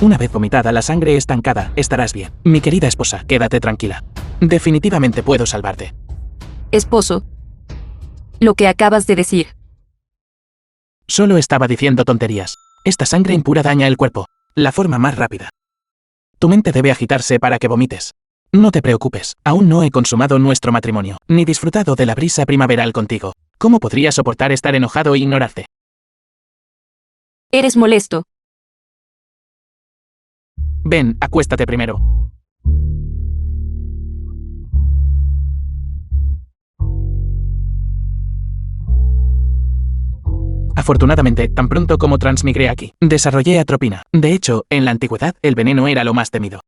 Una vez vomitada la sangre estancada, estarás bien. Mi querida esposa, quédate tranquila. Definitivamente puedo salvarte. Esposo. Lo que acabas de decir. Solo estaba diciendo tonterías. Esta sangre impura daña el cuerpo. La forma más rápida. Tu mente debe agitarse para que vomites. No te preocupes, aún no he consumado nuestro matrimonio, ni disfrutado de la brisa primaveral contigo. ¿Cómo podría soportar estar enojado e ignorarte? Eres molesto. Ven, acuéstate primero. Afortunadamente, tan pronto como transmigré aquí, desarrollé atropina. De hecho, en la antigüedad, el veneno era lo más temido.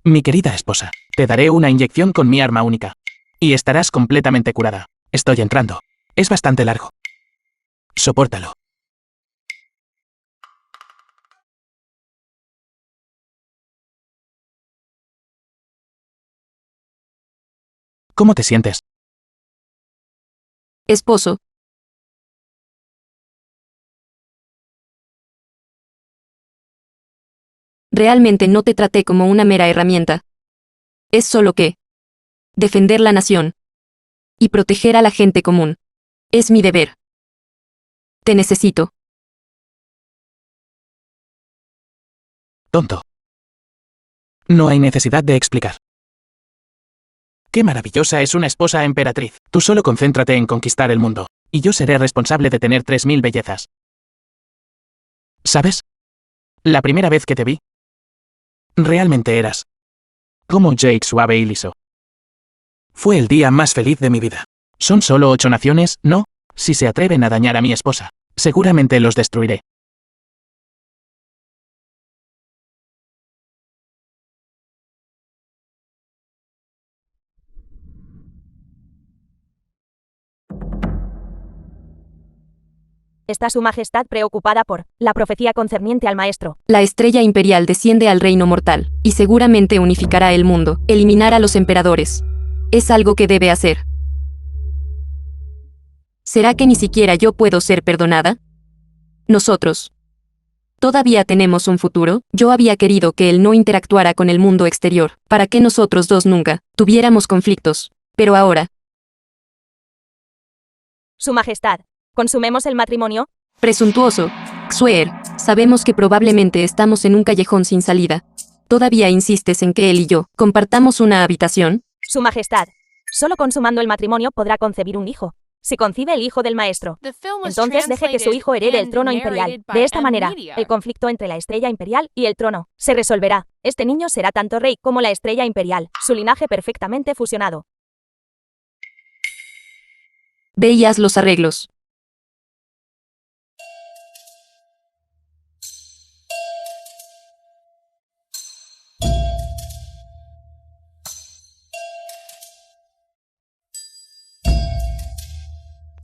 Mi querida esposa, te daré una inyección con mi arma única. Y estarás completamente curada. Estoy entrando. Es bastante largo. Sopórtalo. ¿Cómo te sientes? Esposo. Realmente no te traté como una mera herramienta. Es solo que defender la nación y proteger a la gente común es mi deber. Te necesito. Tonto. No hay necesidad de explicar. Qué maravillosa es una esposa emperatriz. Tú solo concéntrate en conquistar el mundo, y yo seré responsable de tener 3000 bellezas. ¿Sabes? La primera vez que te vi, realmente eras como Jake suave y liso. Fue el día más feliz de mi vida. Son solo 8 naciones, ¿no? Si se atreven a dañar a mi esposa, seguramente los destruiré. ¿Está su majestad preocupada por la profecía concerniente al maestro? La estrella imperial desciende al reino mortal, y seguramente unificará el mundo, eliminar a los emperadores. Es algo que debe hacer. ¿Será que ni siquiera yo puedo ser perdonada? Nosotros ¿todavía tenemos un futuro? Yo había querido que él no interactuara con el mundo exterior, para que nosotros dos nunca tuviéramos conflictos. Pero ahora, Su majestad, ¿consumemos el matrimonio? presuntuoso, Xuer, sabemos que probablemente estamos en un callejón sin salida. ¿Todavía insistes en que él y yo compartamos una habitación? Su majestad, solo consumando el matrimonio podrá concebir un hijo. Si concibe el hijo del maestro, The film was entonces deje que su hijo herede el translated trono and imperial. narrated by De esta manera, M-Media. el conflicto entre la estrella imperial y el trono se resolverá. Este niño será tanto rey como la estrella imperial, su linaje perfectamente fusionado. Ve y haz los arreglos.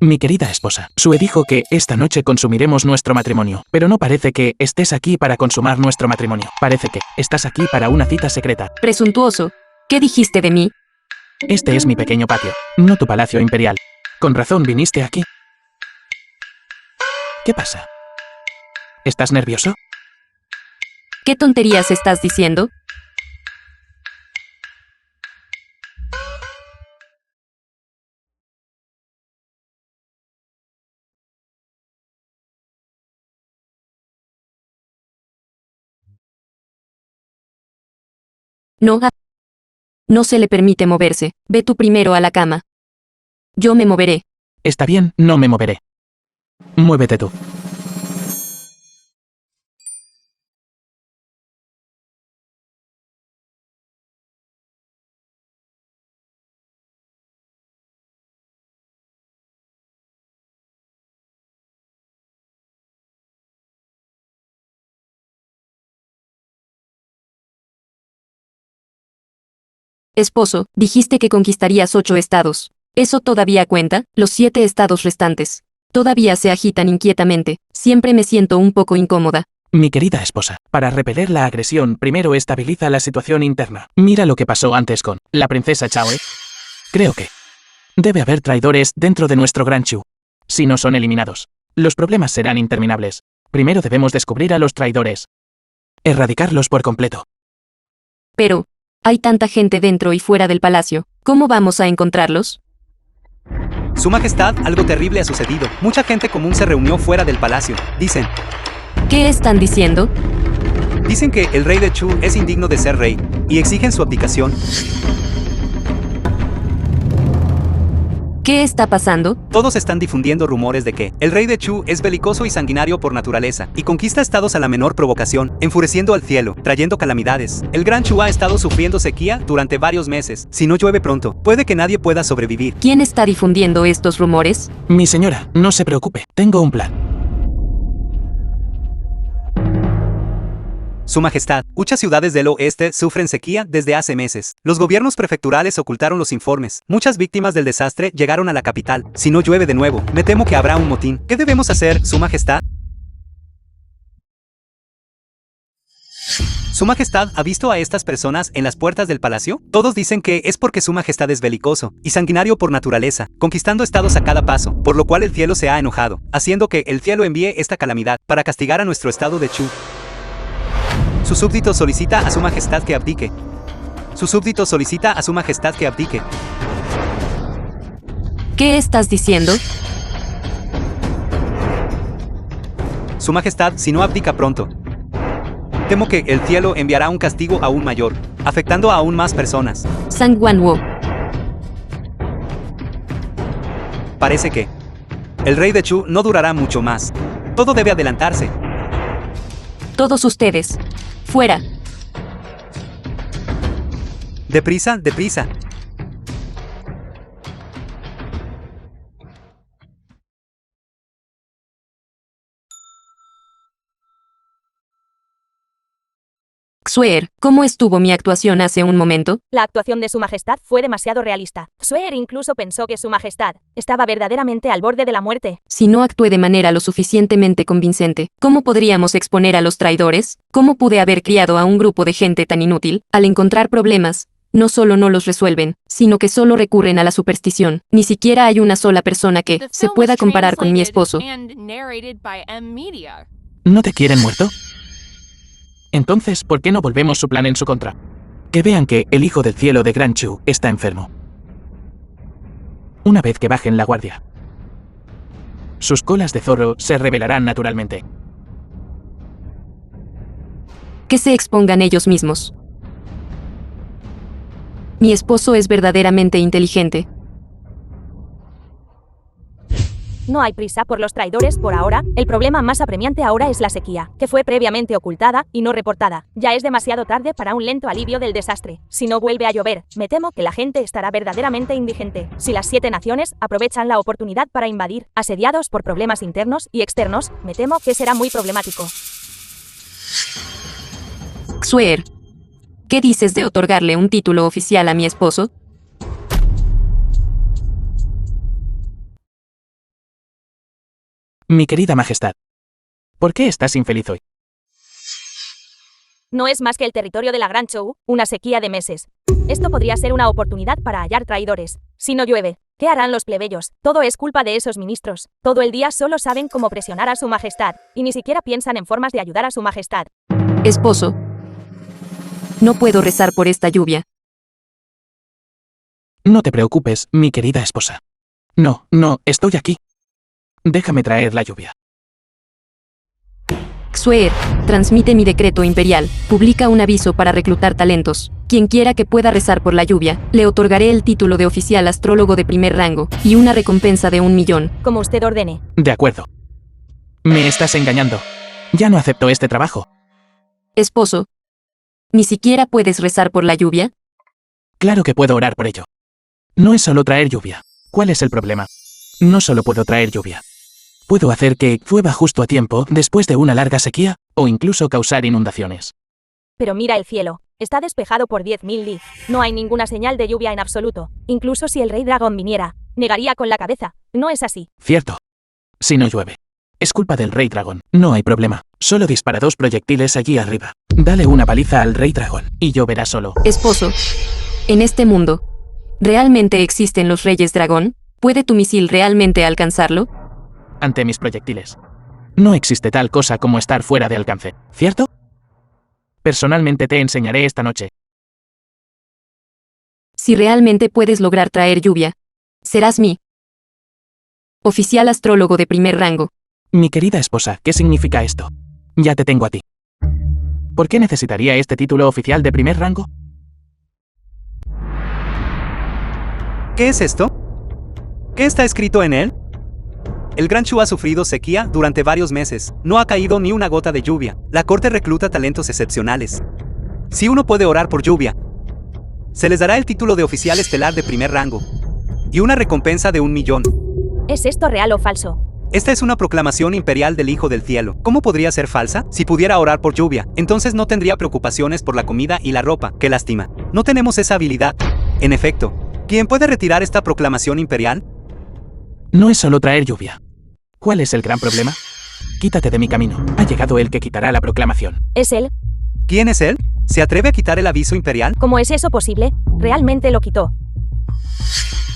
Mi querida esposa, Sue dijo que esta noche consumiremos nuestro matrimonio, pero no parece que estés aquí para consumar nuestro matrimonio. Parece que estás aquí para una cita secreta. Presuntuoso, ¿qué dijiste de mí? Este es mi pequeño patio, no tu palacio imperial. Con razón viniste aquí. ¿Qué pasa? ¿Estás nervioso? ¿Qué tonterías estás diciendo? No, no se le permite moverse. Ve tú primero a la cama. Yo me moveré. Está bien, no me moveré. Muévete tú. Esposo, dijiste que conquistarías 8 estados. ¿Eso todavía cuenta? Los 7 estados restantes todavía se agitan inquietamente. Siempre me siento un poco incómoda. Mi querida esposa, para repeler la agresión, primero estabiliza la situación interna. Mira lo que pasó antes con la princesa Chaoe. Creo que debe haber traidores dentro de nuestro Gran Chu. Si no son eliminados, los problemas serán interminables. Primero debemos descubrir a los traidores. Erradicarlos por completo. Pero hay tanta gente dentro y fuera del palacio. ¿Cómo vamos a encontrarlos? Su Majestad, algo terrible ha sucedido. Mucha gente común se reunió fuera del palacio. ¿Qué están diciendo? Dicen que el rey de Chu es indigno de ser rey, y exigen su abdicación. ¿Qué está pasando? Todos están difundiendo rumores de que el rey de Chu es belicoso y sanguinario por naturaleza, y conquista estados a la menor provocación, enfureciendo al cielo, trayendo calamidades. El Gran Chu ha estado sufriendo sequía durante varios meses. Si no llueve pronto, puede que nadie pueda sobrevivir. ¿Quién está difundiendo estos rumores? Mi señora, no se preocupe, tengo un plan. Su Majestad, muchas ciudades del oeste sufren sequía desde hace meses. Los gobiernos prefecturales ocultaron los informes. Muchas víctimas del desastre llegaron a la capital. Si no llueve de nuevo, me temo que habrá un motín. ¿Qué debemos hacer, Su Majestad? ¿Su Majestad ha visto a estas personas en las puertas del palacio? Todos dicen que es porque Su Majestad es belicoso y sanguinario por naturaleza, conquistando estados a cada paso, por lo cual el cielo se ha enojado, haciendo que el cielo envíe esta calamidad para castigar a nuestro estado de Chu. Su súbdito solicita a Su Majestad que abdique. Su súbdito solicita a Su Majestad que abdique. ¿Qué estás diciendo? Su Majestad, si no abdica pronto, temo que el cielo enviará un castigo aún mayor, afectando a aún más personas. Sang Wanwo. Parece que el rey de Chu no durará mucho más. Todo debe adelantarse. Todos ustedes. Fuera. Deprisa, deprisa. Xuer, ¿cómo estuvo mi actuación hace un momento? La actuación de Su Majestad fue demasiado realista. Xuer incluso pensó que Su Majestad estaba verdaderamente al borde de la muerte. Si no actué de manera lo suficientemente convincente, ¿cómo podríamos exponer a los traidores? ¿Cómo pude haber criado a un grupo de gente tan inútil? Al encontrar problemas, no solo no los resuelven, sino que solo recurren a la superstición. Ni siquiera hay una sola persona que The se film pueda was comparar con mi translated esposo. and narrated by Media. ¿No te quieren muerto? Entonces, ¿por qué no volvemos su plan en su contra? Que vean que el hijo del cielo de Gran Chu está enfermo. Una vez que bajen la guardia, sus colas de zorro se revelarán naturalmente. Que se expongan ellos mismos. Mi esposo es verdaderamente inteligente. No hay prisa por los traidores por ahora. El problema más apremiante ahora es la sequía, que fue previamente ocultada y no reportada. Ya es demasiado tarde para un lento alivio del desastre. Si no vuelve a llover, me temo que la gente estará verdaderamente indigente. Si las 7 naciones aprovechan la oportunidad para invadir, asediados por problemas internos y externos, me temo que será muy problemático. Xuer, ¿qué dices de otorgarle un título oficial a mi esposo? Mi querida Majestad, ¿por qué estás infeliz hoy? No es más que el territorio de la Gran Chou, una sequía de meses. Esto podría ser una oportunidad para hallar traidores. Si no llueve, ¿qué harán los plebeyos? Todo es culpa de esos ministros. Todo el día solo saben cómo presionar a Su Majestad, y ni siquiera piensan en formas de ayudar a Su Majestad. Esposo, no puedo rezar por esta lluvia. No te preocupes, mi querida esposa. No, estoy aquí. Déjame traer la lluvia. Xuer, transmite mi decreto imperial, publica un aviso para reclutar talentos. Quien quiera que pueda rezar por la lluvia, le otorgaré el título de oficial astrólogo de primer rango, y una recompensa de 1 millón. Como usted ordene. De acuerdo. Me estás engañando. Ya no acepto este trabajo. Esposo, ¿ni siquiera puedes rezar por la lluvia? Claro que puedo orar por ello. No es solo traer lluvia. ¿Cuál es el problema? No solo puedo traer lluvia. Puedo hacer que llueva justo a tiempo después de una larga sequía, o incluso causar inundaciones. Pero mira el cielo. Está despejado por 10.000 li. No hay ninguna señal de lluvia en absoluto. Incluso si el rey dragón viniera, negaría con la cabeza. No es así. Cierto. Si no llueve. Es culpa del rey dragón. No hay problema. Solo dispara 2 proyectiles allí arriba. Dale una paliza al rey dragón, y lloverá solo. Esposo, en este mundo, ¿realmente existen los reyes dragón? ¿Puede tu misil realmente alcanzarlo? Ante mis proyectiles. No existe tal cosa como estar fuera de alcance, ¿cierto? Personalmente te enseñaré esta noche. Si realmente puedes lograr traer lluvia, serás mi oficial astrólogo de primer rango. Mi querida esposa, ¿qué significa esto? Ya te tengo a ti. ¿Por qué necesitaría este título oficial de primer rango? ¿Qué es esto? ¿Qué está escrito en él? El Gran Chu ha sufrido sequía durante varios meses. No ha caído ni una gota de lluvia. La corte recluta talentos excepcionales. Si uno puede orar por lluvia, se les dará el título de oficial estelar de primer rango y una recompensa de 1 millón. ¿Es esto real o falso? Esta es una proclamación imperial del Hijo del Cielo. ¿Cómo podría ser falsa? Si pudiera orar por lluvia, entonces no tendría preocupaciones por la comida y la ropa. ¡Qué lástima! No tenemos esa habilidad. En efecto, ¿quién puede retirar esta proclamación imperial? No es solo traer lluvia. ¿Cuál es el gran problema? Quítate de mi camino. Ha llegado el que quitará la proclamación. ¿Es él? ¿Quién es él? ¿Se atreve a quitar el aviso imperial? ¿Cómo es eso posible? Realmente lo quitó.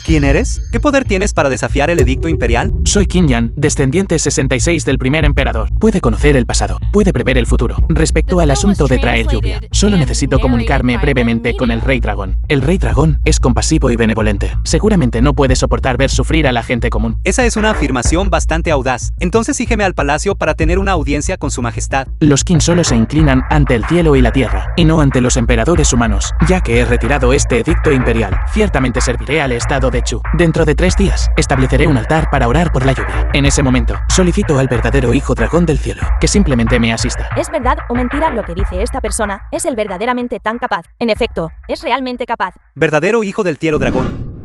¿Quién eres? ¿Qué poder tienes para desafiar el edicto imperial? Soy Qin Yan, descendiente 66 del primer emperador. Puede conocer el pasado, puede prever el futuro. Respecto al asunto de traer lluvia, solo necesito comunicarme brevemente con el Rey Dragón. El Rey Dragón es compasivo y benevolente. Seguramente no puede soportar ver sufrir a la gente común. Esa es una afirmación bastante audaz. Entonces sígueme al palacio para tener una audiencia con su majestad. Los Qin solo se inclinan ante el cielo y la tierra, y no ante los emperadores humanos. Ya que he retirado este edicto imperial, ciertamente serviré al estado de Chu. Dentro de 3 días, estableceré un altar para orar por la lluvia. En ese momento, solicito al verdadero Hijo Dragón del Cielo, que simplemente me asista. ¿Es verdad o mentira lo que dice esta persona? ¿Es él verdaderamente tan capaz? En efecto, es realmente capaz. Verdadero Hijo del Cielo Dragón.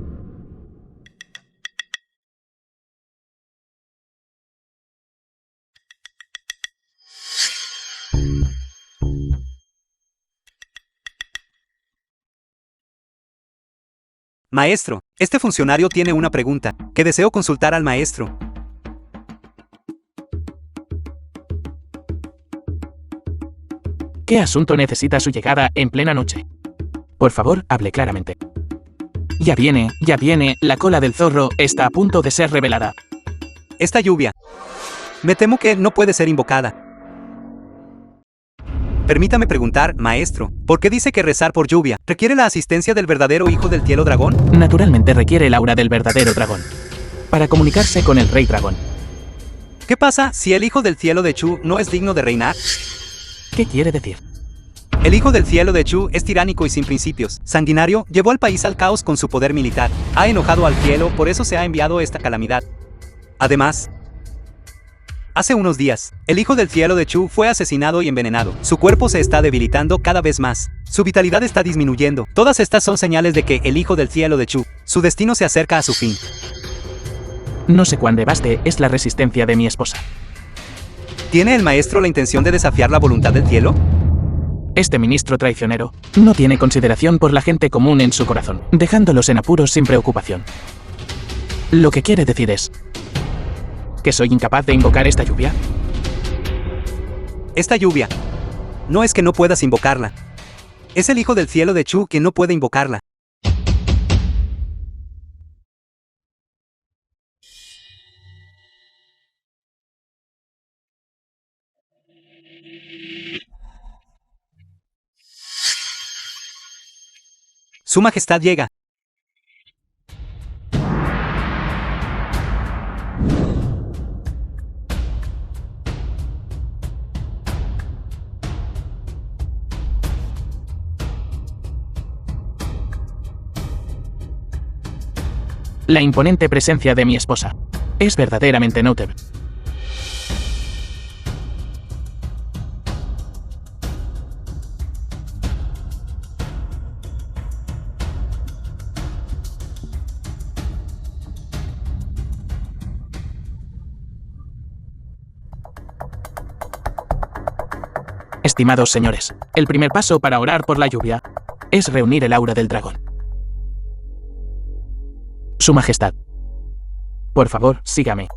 Maestro, este funcionario tiene una pregunta, que deseo consultar al maestro. ¿Qué asunto necesita su llegada en plena noche? Por favor, hable claramente. Ya viene, la cola del zorro está a punto de ser revelada. Esta lluvia. Me temo que no puede ser invocada. Permítame preguntar, maestro, ¿por qué dice que rezar por lluvia requiere la asistencia del verdadero Hijo del Cielo Dragón? Naturalmente requiere el aura del verdadero dragón, para comunicarse con el Rey Dragón. ¿Qué pasa si el Hijo del Cielo de Chu no es digno de reinar? ¿Qué quiere decir? El Hijo del Cielo de Chu es tiránico y sin principios. Sanguinario, llevó al país al caos con su poder militar. Ha enojado al cielo, por eso se ha enviado esta calamidad. Además, hace unos días, el Hijo del Cielo de Chu fue asesinado y envenenado. Su cuerpo se está debilitando cada vez más. Su vitalidad está disminuyendo. Todas estas son señales de que el Hijo del Cielo de Chu, su destino se acerca a su fin. No sé cuán vaste es la resistencia de mi esposa. ¿Tiene el maestro la intención de desafiar la voluntad del cielo? Este ministro traicionero no tiene consideración por la gente común en su corazón, dejándolos en apuros sin preocupación. Lo que quiere decir es que soy incapaz de invocar esta lluvia. Esta lluvia. No es que no puedas invocarla. Es el Hijo del Cielo de Chu quien no puede invocarla. Su Majestad llega. La imponente presencia de mi esposa es verdaderamente notable. Estimados señores, el primer paso para orar por la lluvia es reunir el aura del dragón. Su Majestad. Por favor, sígame.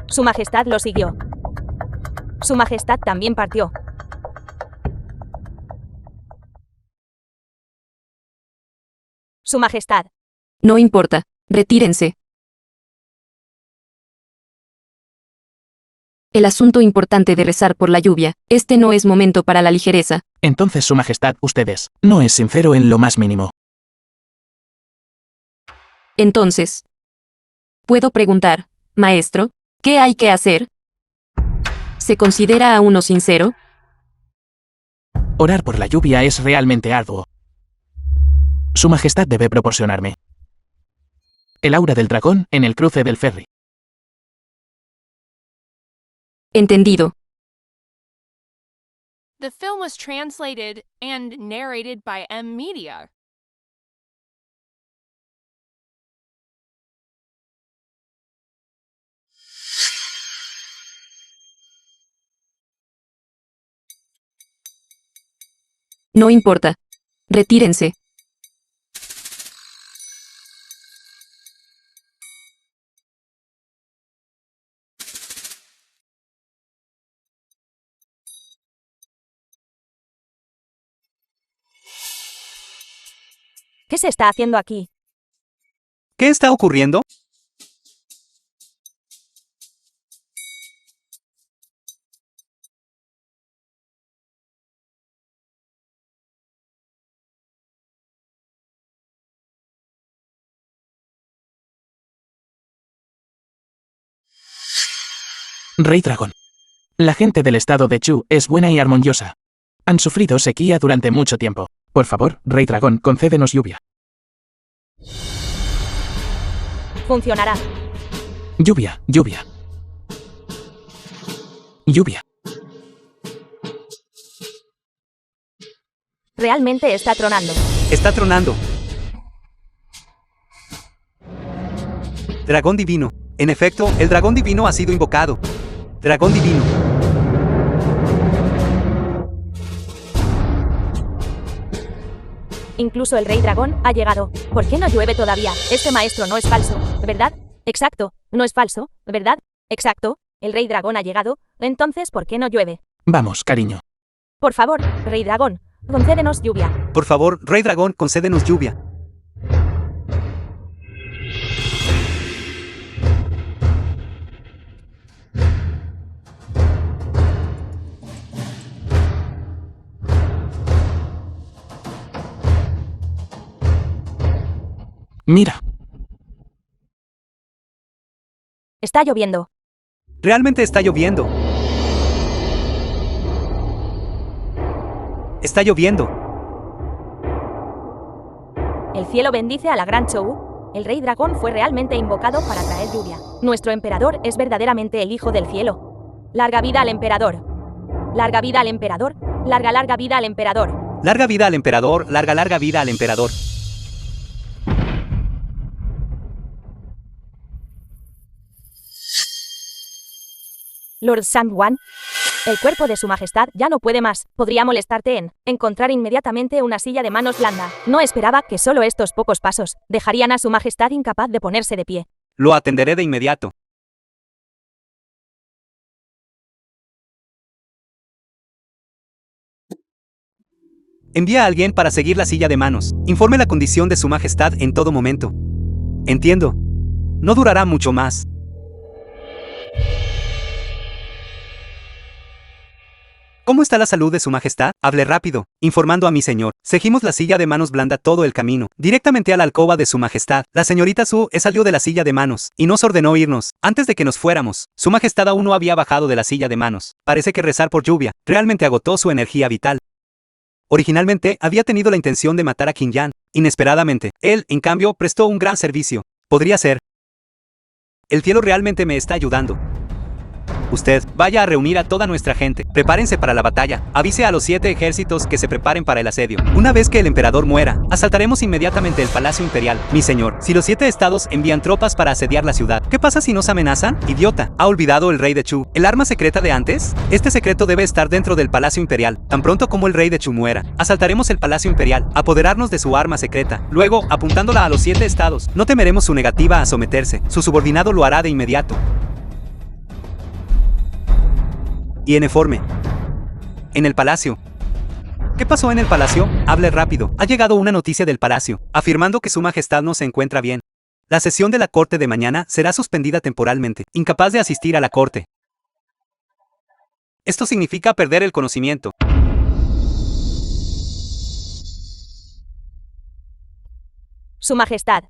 Su Majestad lo siguió. Su Majestad también partió. Su Majestad. No importa. Retírense. El asunto importante de rezar por la lluvia, este no es momento para la ligereza. Entonces, Su Majestad, ustedes, no es sincero en lo más mínimo. Entonces, ¿puedo preguntar, maestro, qué hay que hacer? ¿Se considera a uno sincero? Orar por la lluvia es realmente arduo. Su Majestad debe proporcionarme el aura del dragón en el cruce del ferry. Entendido. The film was translated and narrated by M Media. No importa. Retírense. ¿Qué se está haciendo aquí? ¿Qué está ocurriendo? Rey Dragón. La gente del estado de Chu es buena y armoniosa. Han sufrido sequía durante mucho tiempo. Por favor, Rey Dragón, concédenos lluvia. Funcionará. Lluvia, lluvia. Lluvia. Realmente está tronando. Está tronando. Dragón divino. En efecto, el dragón divino ha sido invocado. Dragón divino. Incluso el Rey Dragón ha llegado. ¿Por qué no llueve todavía? Este maestro no es falso, ¿verdad? Exacto. No es falso, ¿verdad? Exacto. El Rey Dragón ha llegado. Entonces, ¿por qué no llueve? Vamos, cariño. Por favor, Rey Dragón, concédenos lluvia. Por favor, Rey Dragón, concédenos lluvia. Mira. Está lloviendo. Realmente está lloviendo. Está lloviendo. El cielo bendice a la Gran Chou. El Rey Dragón fue realmente invocado para traer lluvia. Nuestro emperador es verdaderamente el hijo del cielo. Larga vida al emperador. Larga vida al emperador. Larga vida al emperador. Larga vida al emperador, larga vida al emperador. Lord Sandwan, el cuerpo de su majestad ya no puede más. Podría molestarte en encontrar inmediatamente una silla de manos blanda. No esperaba que solo estos pocos pasos dejarían a su majestad incapaz de ponerse de pie. Lo atenderé de inmediato. Envía a alguien para seguir la silla de manos. Informe la condición de su majestad en todo momento. Entiendo. No durará mucho más. ¿Cómo está la salud de su majestad? Hable rápido, informando a mi señor. Seguimos la silla de manos blanda todo el camino, directamente a la alcoba de su majestad. La señorita Su salió de la silla de manos, y nos ordenó irnos, antes de que nos fuéramos. Su majestad aún no había bajado de la silla de manos. Parece que rezar por lluvia, realmente agotó su energía vital. Originalmente, había tenido la intención de matar a Qin Yan. Inesperadamente, él, en cambio, prestó un gran servicio. Podría ser. El cielo realmente me está ayudando. Usted, vaya a reunir a toda nuestra gente. Prepárense para la batalla. Avise a los 7 ejércitos que se preparen para el asedio. Una vez que el emperador muera, asaltaremos inmediatamente el Palacio Imperial. Mi señor, si los 7 estados envían tropas para asediar la ciudad, ¿qué pasa si nos amenazan? Idiota, ¿ha olvidado el rey de Chu el arma secreta de antes? Este secreto debe estar dentro del Palacio Imperial. Tan pronto como el rey de Chu muera, asaltaremos el Palacio Imperial, apoderarnos de su arma secreta. Luego, apuntándola a los 7 estados, no temeremos su negativa a someterse. Su subordinado lo hará de inmediato. Y en informe. En el palacio. ¿Qué pasó en el palacio? Hable rápido. Ha llegado una noticia del palacio, afirmando que su majestad no se encuentra bien. La sesión de la corte de mañana será suspendida temporalmente, incapaz de asistir a la corte. Esto significa perder el conocimiento. Su majestad.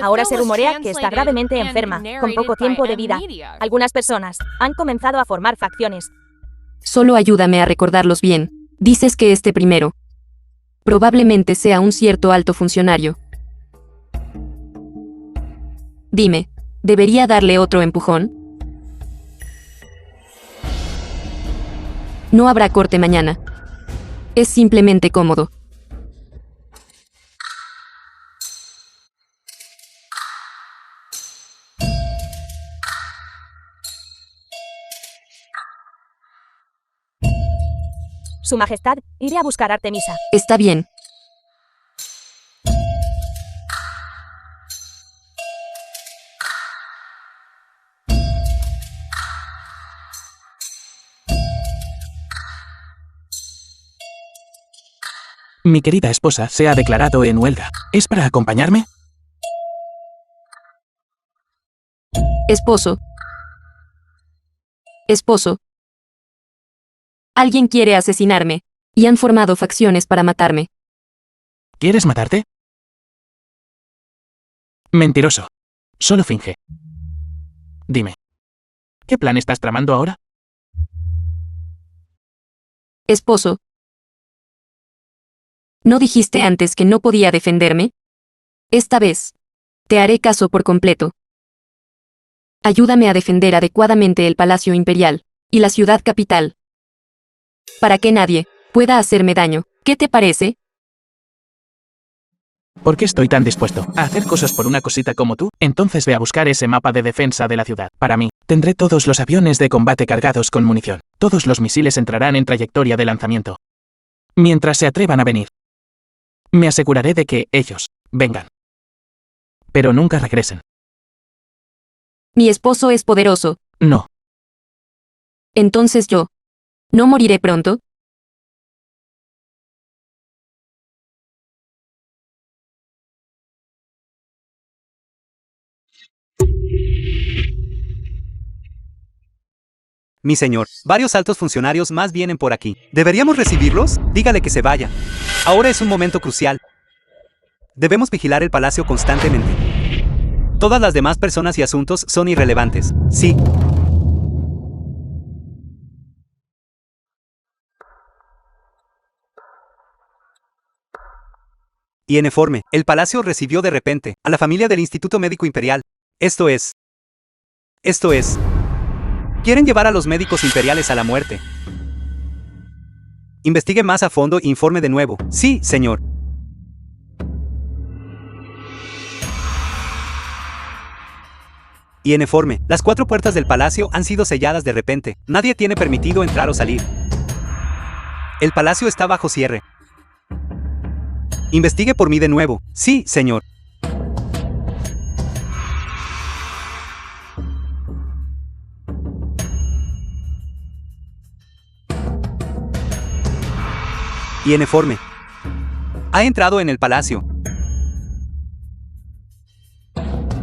Ahora se rumorea que está gravemente enferma, con poco tiempo de vida. Algunas personas han comenzado a formar facciones. Solo ayúdame a recordarlos bien. Dices que este primero probablemente sea un cierto alto funcionario. Dime, ¿debería darle otro empujón? No habrá corte mañana. Es simplemente cómodo. Su Majestad, iré a buscar a Artemisa. Está bien. Mi querida esposa se ha declarado en huelga. ¿Es para acompañarme? Esposo. Esposo. Alguien quiere asesinarme. Y han formado facciones para matarme. ¿Quieres matarte? Mentiroso. Solo finge. Dime. ¿Qué plan estás tramando ahora? Esposo. ¿No dijiste antes que no podía defenderme? Esta vez. Te haré caso por completo. Ayúdame a defender adecuadamente el Palacio Imperial y la ciudad capital. Para que nadie pueda hacerme daño. ¿Qué te parece? ¿Por qué estoy tan dispuesto a hacer cosas por una cosita como tú? Entonces ve a buscar ese mapa de defensa de la ciudad. Para mí, tendré todos los aviones de combate cargados con munición. Todos los misiles entrarán en trayectoria de lanzamiento. Mientras se atrevan a venir. Me aseguraré de que ellos vengan. Pero nunca regresen. Mi esposo es poderoso. No. Entonces yo. ¿No moriré pronto? Mi señor, varios altos funcionarios más vienen por aquí. ¿Deberíamos recibirlos? Dígale que se vaya. Ahora es un momento crucial. Debemos vigilar el palacio constantemente. Todas las demás personas y asuntos son irrelevantes. Sí. Y en informe, el palacio recibió de repente a la familia del Instituto Médico Imperial. Esto es. Quieren llevar a los médicos imperiales a la muerte. Investigue más a fondo e informe de nuevo. Sí, señor. Y en informe, las 4 puertas del palacio han sido selladas de repente. Nadie tiene permitido entrar o salir. El palacio está bajo cierre. Investigue por mí de nuevo. Sí, señor. Y en informe. Ha entrado en el palacio.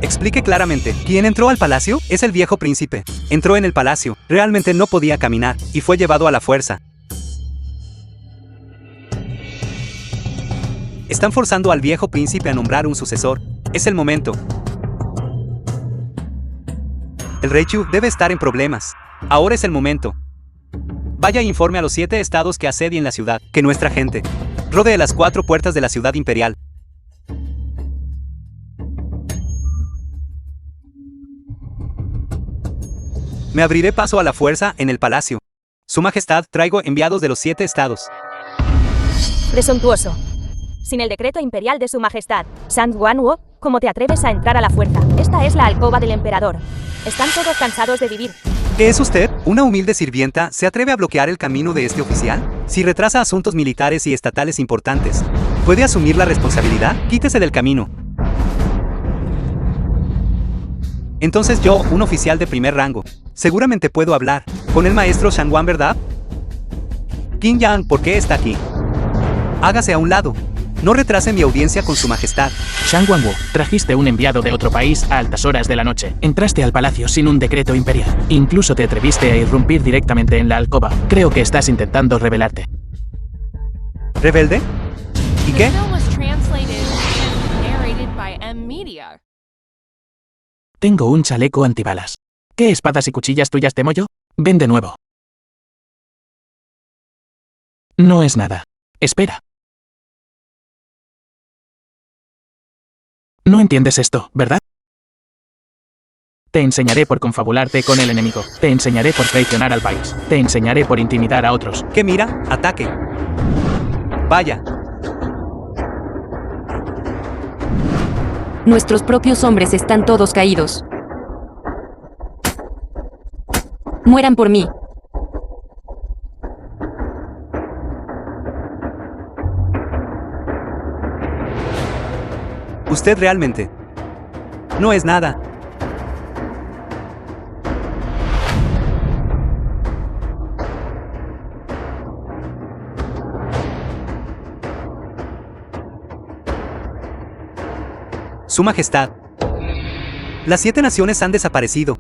Explique claramente. ¿Quién entró al palacio? Es el viejo príncipe. Entró en el palacio. Realmente no podía caminar y fue llevado a la fuerza. Están forzando al viejo príncipe a nombrar un sucesor. Es el momento. El rey Chu debe estar en problemas. Ahora es el momento. Vaya e informe a los 7 estados que asedien la ciudad, que nuestra gente rodee las 4 puertas de la ciudad imperial. Me abriré paso a la fuerza en el palacio. Su Majestad, traigo enviados de los 7 estados. Presuntuoso. Sin el decreto imperial de Su Majestad, San Guanwo, ¿cómo te atreves a entrar a la fuerza? Esta es la alcoba del emperador. Están todos cansados de vivir. ¿Qué es usted? ¿Una humilde sirvienta se atreve a bloquear el camino de este oficial? Si retrasa asuntos militares y estatales importantes, ¿puede asumir la responsabilidad? Quítese del camino. Entonces yo, un oficial de primer rango, seguramente puedo hablar con el maestro Shangwan, ¿verdad? Qin Yang, ¿por qué está aquí? Hágase a un lado. No retrase mi audiencia con Su Majestad. Shang Guangwu, trajiste un enviado de otro país a altas horas de la noche. Entraste al palacio sin un decreto imperial. Incluso te atreviste a irrumpir directamente en la alcoba. Creo que estás intentando rebelarte. ¿Rebelde? ¿Y The qué? film was translated and narrated by M Media. Tengo un chaleco antibalas. ¿Qué espadas y cuchillas tuyas temo yo? Ven de nuevo. No es nada. Espera. No entiendes esto, ¿verdad? Te enseñaré por confabularte con el enemigo. Te enseñaré por traicionar al país. Te enseñaré por intimidar a otros. ¿Qué mira? Ataque. Vaya, Nuestros propios hombres están todos caídos. Mueran por mí. usted realmente no es nada. Su Majestad. Las 7 naciones han desaparecido.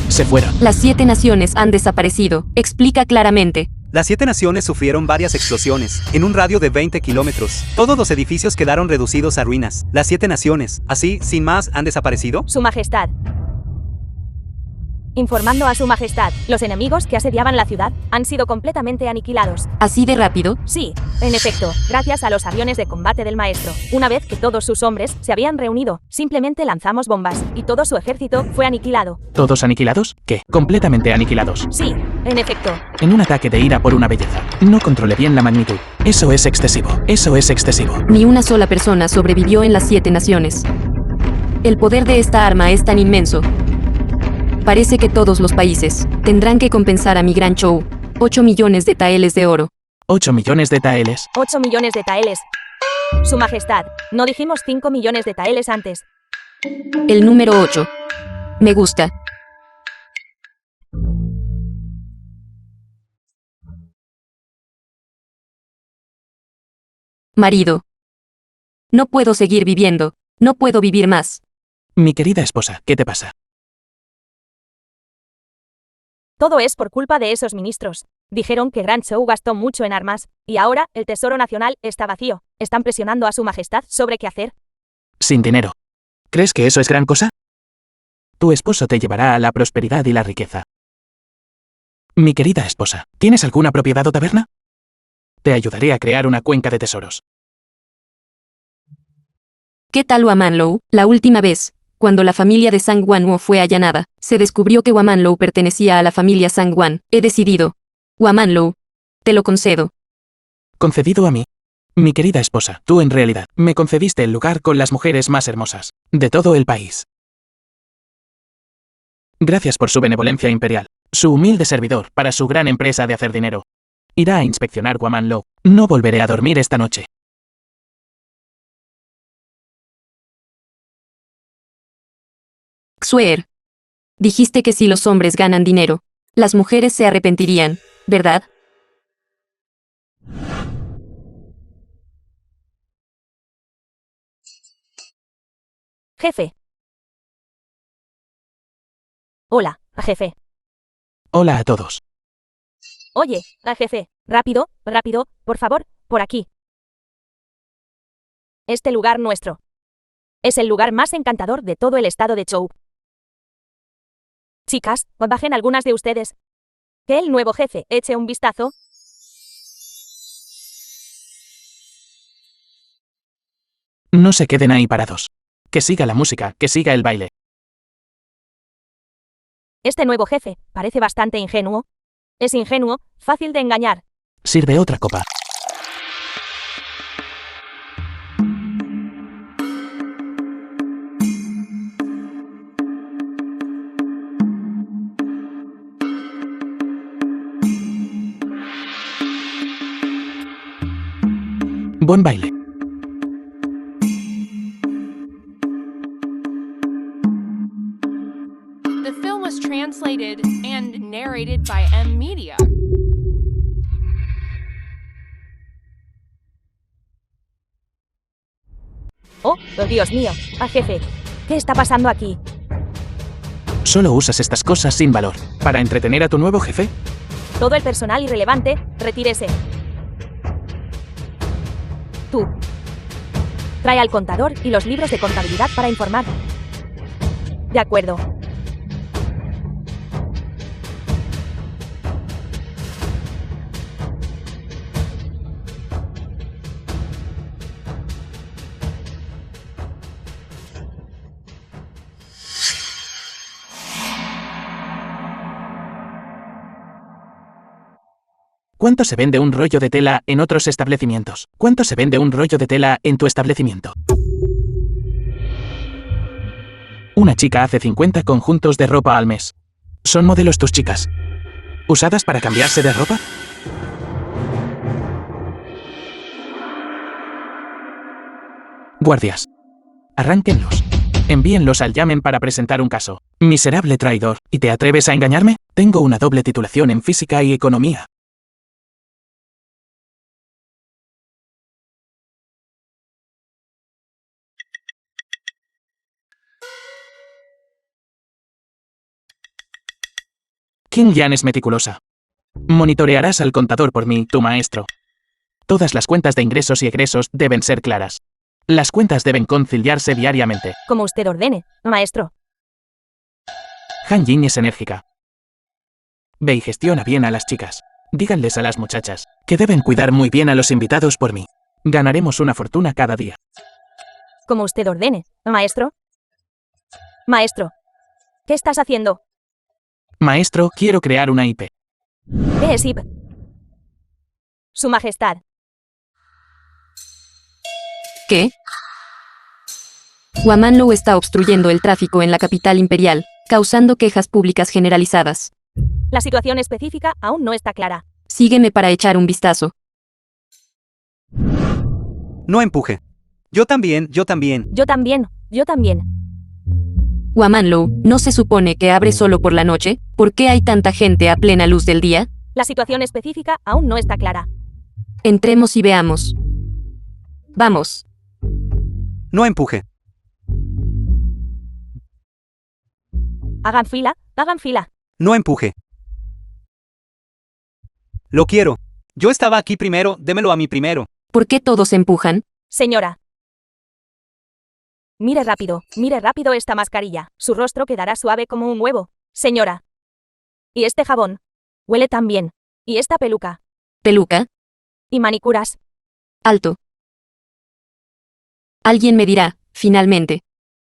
Se fueron. Las 7 naciones han desaparecido. Explica claramente. Las 7 naciones sufrieron varias explosiones, en un radio de 20 kilómetros. Todos los edificios quedaron reducidos a ruinas. Las 7 naciones, así, sin más, han desaparecido. Su Majestad. Informando a Su Majestad, los enemigos que asediaban la ciudad han sido completamente aniquilados. ¿Así de rápido? Sí, en efecto, gracias a los aviones de combate del maestro. Una vez que todos sus hombres se habían reunido, simplemente lanzamos bombas, y todo su ejército fue aniquilado. ¿Todos aniquilados? ¿Qué? Completamente aniquilados. Sí, en efecto. En un ataque de ira por una belleza. No controlé bien la magnitud. Eso es excesivo. Eso es excesivo. Ni una sola persona sobrevivió en las 7 naciones. El poder de esta arma es tan inmenso. Parece que todos los países tendrán que compensar a mi gran show. 8 millones de taeles de oro. 8 millones de taeles. 8 millones de taeles. Su Majestad, no dijimos 5 millones de taeles antes. El número 8. Me gusta. Marido. No puedo seguir viviendo. No puedo vivir más. Mi querida esposa, ¿qué te pasa? Todo es por culpa de esos ministros. Dijeron que Grand Show gastó mucho en armas, y ahora el Tesoro Nacional está vacío. Están presionando a Su Majestad sobre qué hacer. Sin dinero. ¿Crees que eso es gran cosa? Tu esposo te llevará a la prosperidad y la riqueza. Mi querida esposa, ¿tienes alguna propiedad o taberna? Te ayudaré a crear una cuenca de tesoros. ¿Qué tal Wamanlow? La última vez, cuando la familia de Sangwon fue allanada, se descubrió que Wamanlow pertenecía a la familia Sangwon. He decidido. Wamanlow. Te lo concedo. ¿Concedido a mí? Mi querida esposa, tú en realidad me concediste el lugar con las mujeres más hermosas de todo el país. Gracias por su benevolencia imperial. Su humilde servidor para su gran empresa de hacer dinero. Irá a inspeccionar Wamanlow. No volveré a dormir esta noche. Xuer. Dijiste que si los hombres ganan dinero, las mujeres se arrepentirían, ¿verdad? Jefe. Hola, jefe. Hola a todos. Oye, jefe, rápido, rápido, por favor, por aquí. Este lugar nuestro. Es el lugar más encantador de todo el estado de Chou. Chicas, bajen algunas de ustedes. Que el nuevo jefe eche un vistazo. No se queden ahí parados. Que siga la música, que siga el baile. Este nuevo jefe parece bastante ingenuo. Es ingenuo, fácil de engañar. Sirve otra copa. Buen baile. The film was translated and narrated by M Media. Oh, Dios mío, jefe. ¿Qué está pasando aquí? Solo usas estas cosas sin valor. ¿Para entretener a tu nuevo jefe? Todo el personal irrelevante, retírese. Tú. Trae al contador y los libros de contabilidad para informar. De acuerdo. ¿Cuánto se vende un rollo de tela en otros establecimientos? ¿Cuánto se vende un rollo de tela en tu establecimiento? Una chica hace 50 conjuntos de ropa al mes. ¿Son modelos tus chicas? ¿Usadas para cambiarse de ropa? Guardias. Arránquenlos. Envíenlos al Yamen para presentar un caso. Miserable traidor. ¿Y te atreves a engañarme? Tengo una doble titulación en física y economía. Qin Yan es meticulosa. Monitorearás al contador por mí, tu maestro. Todas las cuentas de ingresos y egresos deben ser claras. Las cuentas deben conciliarse diariamente. Como usted ordene, maestro. Han Jin es enérgica. Ve y gestiona bien a las chicas. Díganles a las muchachas que deben cuidar muy bien a los invitados por mí. Ganaremos una fortuna cada día. Como usted ordene, maestro. Maestro. ¿Qué estás haciendo? Maestro, quiero crear una IP. ¿Qué es IP? Su Majestad. ¿Qué? Wamanlu está obstruyendo el tráfico en la capital imperial, causando quejas públicas generalizadas. La situación específica aún no está clara. Sígueme para echar un vistazo. No empuje. Yo también. Yo también. Wamanlu, ¿no se supone que abre solo por la noche? ¿Por qué hay tanta gente a plena luz del día? La situación específica aún no está clara. Entremos y veamos. Vamos. No empuje. Hagan fila, hagan fila. No empuje. Lo quiero. Yo estaba aquí primero, démelo a mí primero. ¿Por qué todos empujan? Señora. Mire rápido esta mascarilla. Su rostro quedará suave como un huevo. Señora. Y este jabón. Huele tan bien. Y esta peluca. ¿Peluca? Y manicuras. Alto. Alguien me dirá, finalmente.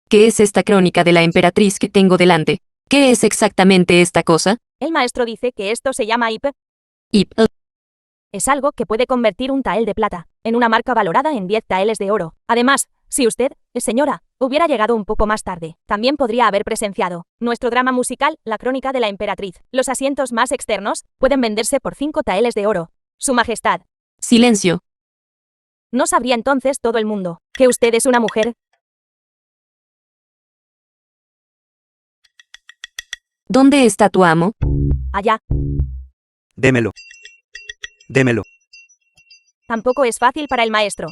¿Qué es esta crónica de la emperatriz que tengo delante? ¿Qué es exactamente esta cosa? El maestro dice que esto se llama IP. IP. Es algo que puede convertir un tael de plata en una marca valorada en 10 taeles de oro. Además, si usted, señora, hubiera llegado un poco más tarde, también podría haber presenciado nuestro drama musical, La Crónica de la Emperatriz. Los asientos más externos pueden venderse por 5 taeles de oro. Su Majestad. Silencio. ¿No sabría entonces todo el mundo que usted es una mujer? ¿Dónde está tu amo? Allá. Démelo. Démelo. Tampoco es fácil para el maestro.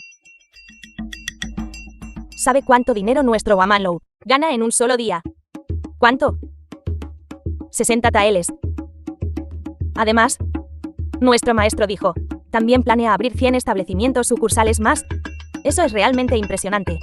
¿Sabe cuánto dinero nuestro Wamanlu gana en un solo día? ¿Cuánto? 60 taeles. Además, nuestro maestro dijo, también planea abrir 100 establecimientos sucursales más. Eso es realmente impresionante.